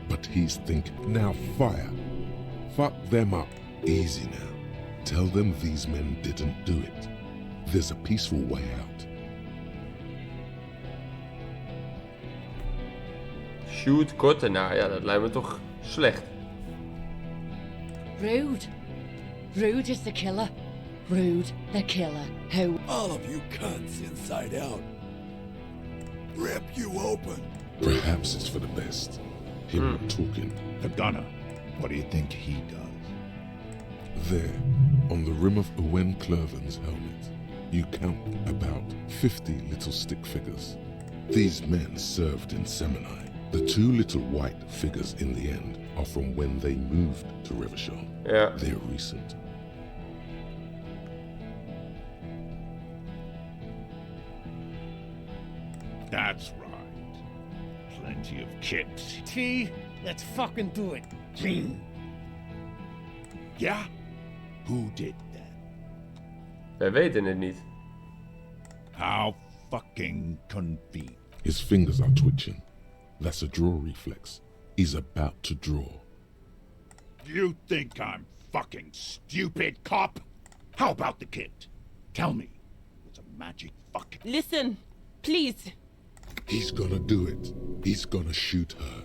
But he's thinking, now fire. Fuck them up. Easy now. Tell them these men didn't do it. There's a peaceful way out. Shoot korte naar. Ja, dat lijkt me toch slecht. Rude. Rude is the killer. Rude the killer. Who... All of you cunts inside out. Rip you open. Perhaps it's for the best. Him talking. The gunner, what do you think he does? There, on the rim of Owen Clerven's helmet, you count about 50 little stick figures. These men served in Seminai. The two little white figures in the end are from when they moved to Rivershaw. Yeah. They're recent. That's right. Plenty of chips. T, let's fucking do it. Ging. Yeah? Who did that? Wij weten het niet. How fucking convenient. His fingers are twitching. That's a draw reflex. He's about to draw. You think I'm fucking stupid, cop? How about the kid? Tell me. It's a magic fucking... Listen, please. He's gonna do it. He's gonna shoot her.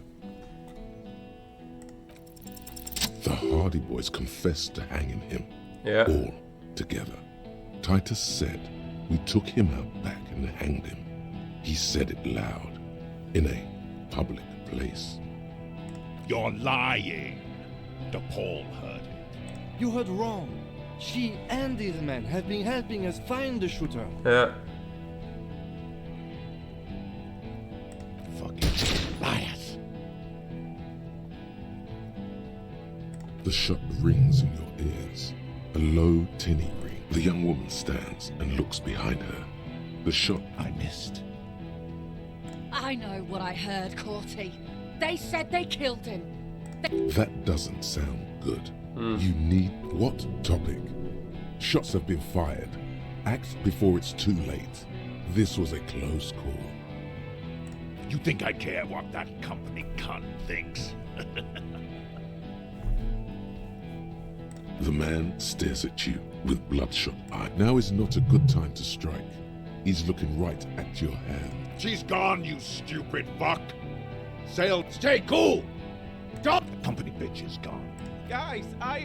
The Hardy Boys confessed to hanging him. Yeah. All together. Titus said, we took him out back and hanged him. He said it loud. In a public place. You're lying. DePaul heard it. You heard wrong. She and these men have been helping us find the shooter. Ja. Fucking liars. The shot rings in your ears. A low, tinny ring. The young woman stands and looks behind her. The shot I missed. I know what I heard, Corty. They said they killed him. That doesn't sound good. You need what topic? Shots have been fired. Act before it's too late. This was a close call. You think I care what that company cunt thinks? The man stares at you with bloodshot eye. Now is not a good time to strike. He's looking right at your hand. She's gone, you stupid fuck. Sail, stay cool. Don't. Company bitch is gone. Guys, I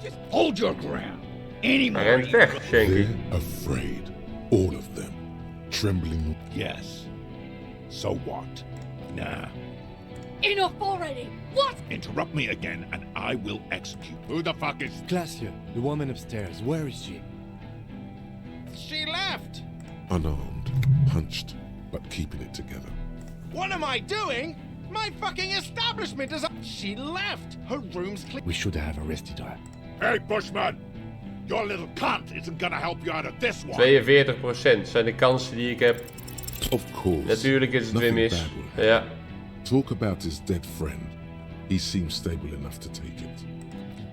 just... Hold your ground. Any more? Hij rent weg, Shanky. They're afraid. All of them. Trembling. Yes. So what? Nah. Enough already! What? Interrupt me again and I will execute. Who the fuck is... Glacier, the woman upstairs. Where is she? She left! Unarmed, hunched, but keeping it together. What am I doing? My fucking establishment is... She left! Her room's clean. We should have arrested her. Hey, Bushman! Your little cunt isn't gonna help you out of this one. 42% zijn de kansen die ik heb. Of course. Natuurlijk is het weer mis. Ja. Talk about his dead friend. He seems stable enough to take it.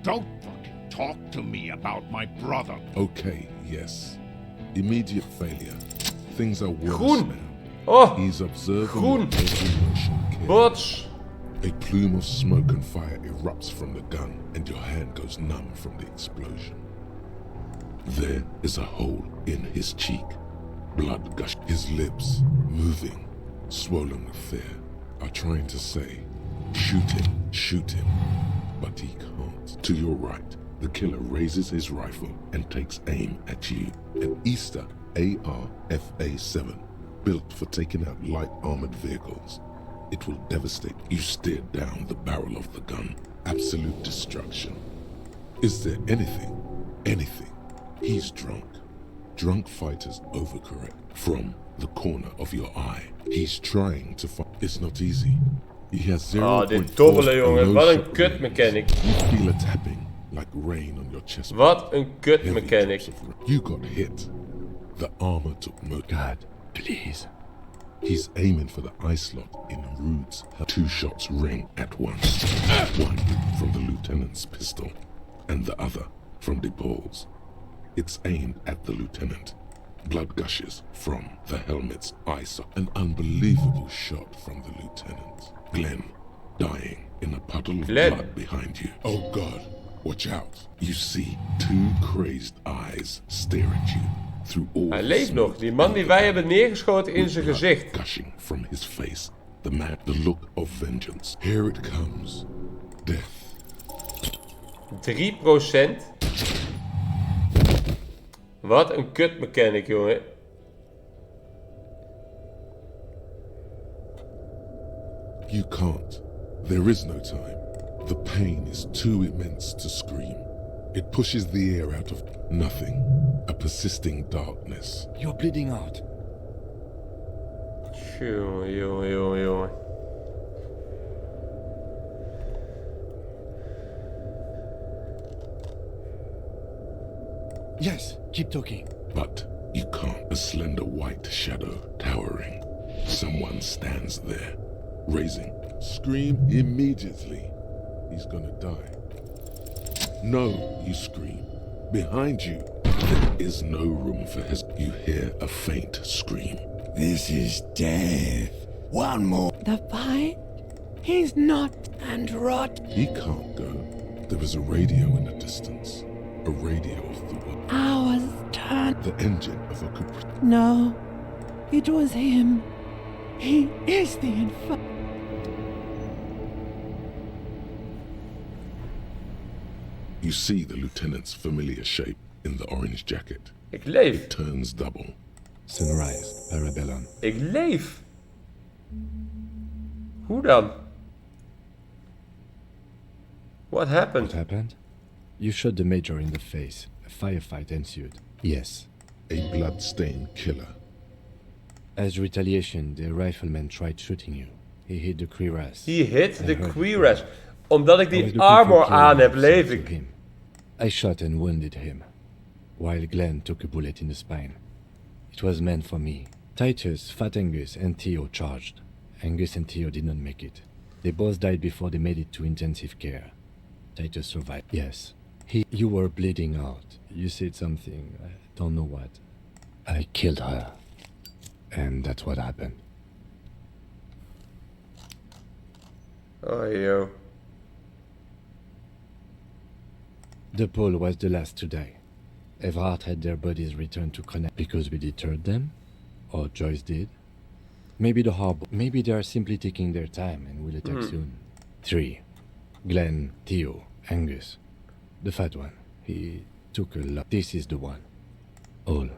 Don't fucking talk to me about my brother. Okay, yes. Immediate failure. Things are worse Groen. now. Oh, He's observing groen. every motion carefully. Bots. A plume of smoke and fire erupts from the gun, and your hand goes numb from the explosion. There is a hole in his cheek. Blood gush. His lips, moving, swollen with fear, are trying to say, shoot him, but he can't. To your right, the killer raises his rifle and takes aim at you. An Easter AR-FA-7, built for taking out light armored vehicles. It will devastate. You stare down the barrel of the gun. Absolute destruction. Is there anything? He's drunk. Drunk fighters overcorrect. From the corner of your eye, he's trying to fight. It's not easy. He has 0. Dit dobbelen, jongen. Wat een kut mechanic. You feel a tapping like rain on your chest. Wat een kut mechanic. You got hit. The armor took most. God, please. He's aiming for the eye slot in Rude's. 2 shots ring at once. One from the lieutenant's pistol, and the other from DePaul's. It's aimed at the lieutenant. Blood gushes from the helmet's eye socket. An unbelievable shot from the lieutenant. Glenn, dying in a puddle of blood behind you. Oh God, watch out. You see 2 crazed eyes stare at you. Hij leeft nog. Die man die wij hebben neergeschoten in zijn gezicht. Gushing from his face. The man, the look of vengeance. Here it comes. Death. 3%. Wat een kut mechanic, jongen. You can't. There is no time. The pain is too immense to scream. It pushes the air out of nothing. A persisting darkness. You're bleeding out. Jongen. Yes, keep talking. But you can't. A slender white shadow towering. Someone stands there, raising. Scream immediately. He's gonna die. No, you scream. Behind you, there is no room for his. You hear a faint scream. This is death. One more. The fight? He's not and rot. He can't go. There is a radio in the distance. A radio of the world. Ours turned. The engine of a Capri. No, it was him. He is the infer. You see the lieutenant's familiar shape in the orange jacket. Ik leef. It turns double. Sunrise, Parabellum. Ik leef. Hoe dan? What happened? What happened? You shot the major in the face. A firefight ensued. Yes. A blood-stained killer. As retaliation, the rifleman tried shooting you. He hit the cuirass. He hit the cuirass. Omdat ik die armor aan heb, leef ik. I shot and wounded him, while Glenn took a bullet in the spine. It was meant for me. Titus, Fat Angus, and Theo charged. Angus and Theo did not make it. They both died before they made it to intensive care. Titus survived. Yes. You were bleeding out. You said something. I don't know what. I killed her. And that's what happened. Oh, yo. The Pole was the last to die. Everhart had their bodies returned to Connect because we deterred them? Or Joyce did? Maybe the harbor. Maybe they are simply taking their time and will attack soon. 3. Glenn, Theo, Angus. The fat one. He took a lot. This is the one. All.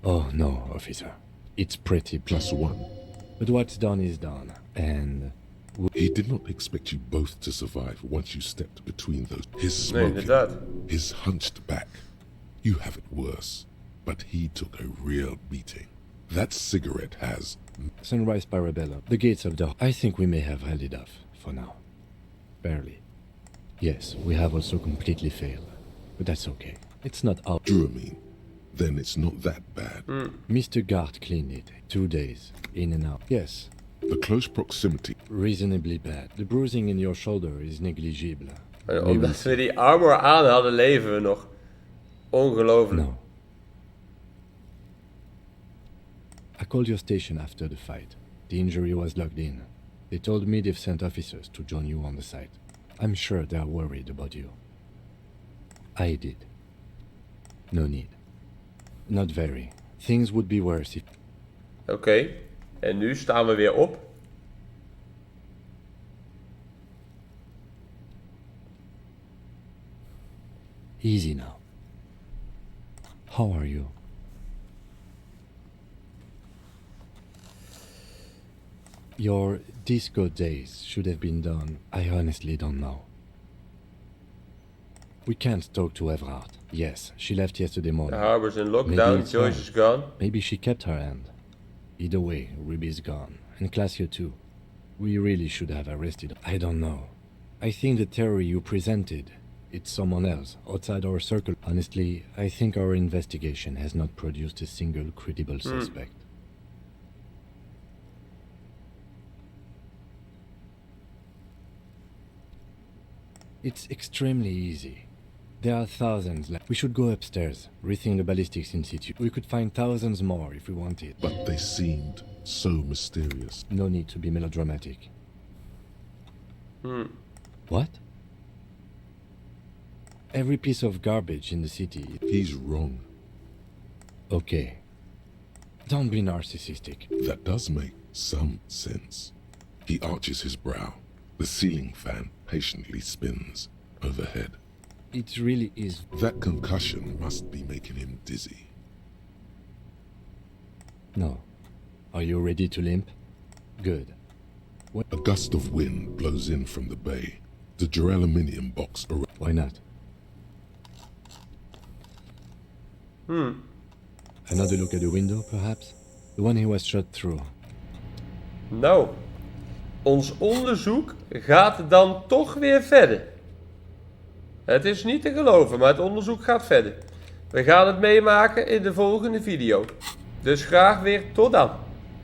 Oh no, officer. It's pretty +1. But what's done is done. And... He did not expect you both to survive once you stepped between those. His Nee, smoking, his hunched back. You have it worse, but he took a real beating. That cigarette has... Sunrise Parabellum. The gates of the... I think we may have held it off, for now. Barely. Yes, we have also completely failed. But that's okay. It's not our... Dramamine. Then it's not that bad. Mr. Gart cleaned it. 2 days. In and out. Yes. The close proximity. Reasonably bad. The bruising in your shoulder is negligible. Omdat we die armor aan hadden, leven we nog. Ongelooflijk. No. I called your station after the fight. The injury was logged in. They told me they've sent officers to join you on the site. I'm sure they are worried about you. I did. No need. Not very. Things would be worse if... Oké. En nu staan we weer op. Easy now. How are you? Your disco days should have been done. I honestly don't know. We can't talk to Everhart. Yes, she left yesterday morning. The harbor's in lockdown, Joyce is gone. Maybe she kept her hand. Either way, Ruby's gone. And Classio too. We really should have arrested. I don't know. I think the theory you presented, it's someone else, outside our circle. Honestly, I think our investigation has not produced a single credible suspect. It's extremely easy. There are thousands left. We should go upstairs, rethink the ballistics in situ. We could find thousands more if we wanted. But they seemed so mysterious. No need to be melodramatic. What? Every piece of garbage in the city... He's wrong. Okay. Don't be narcissistic. That does make some sense. He arches his brow. The ceiling fan patiently spins overhead. It really is. That concussion must be making him dizzy. No. Are you ready to limp? Good. A gust of wind blows in from the bay. The duraluminum box around. Why not? Another look at the window, perhaps? The one he was shot through. Nou, ons onderzoek gaat dan toch weer verder. Het is niet te geloven, maar het onderzoek gaat verder. We gaan het meemaken in de volgende video. Dus graag weer tot dan.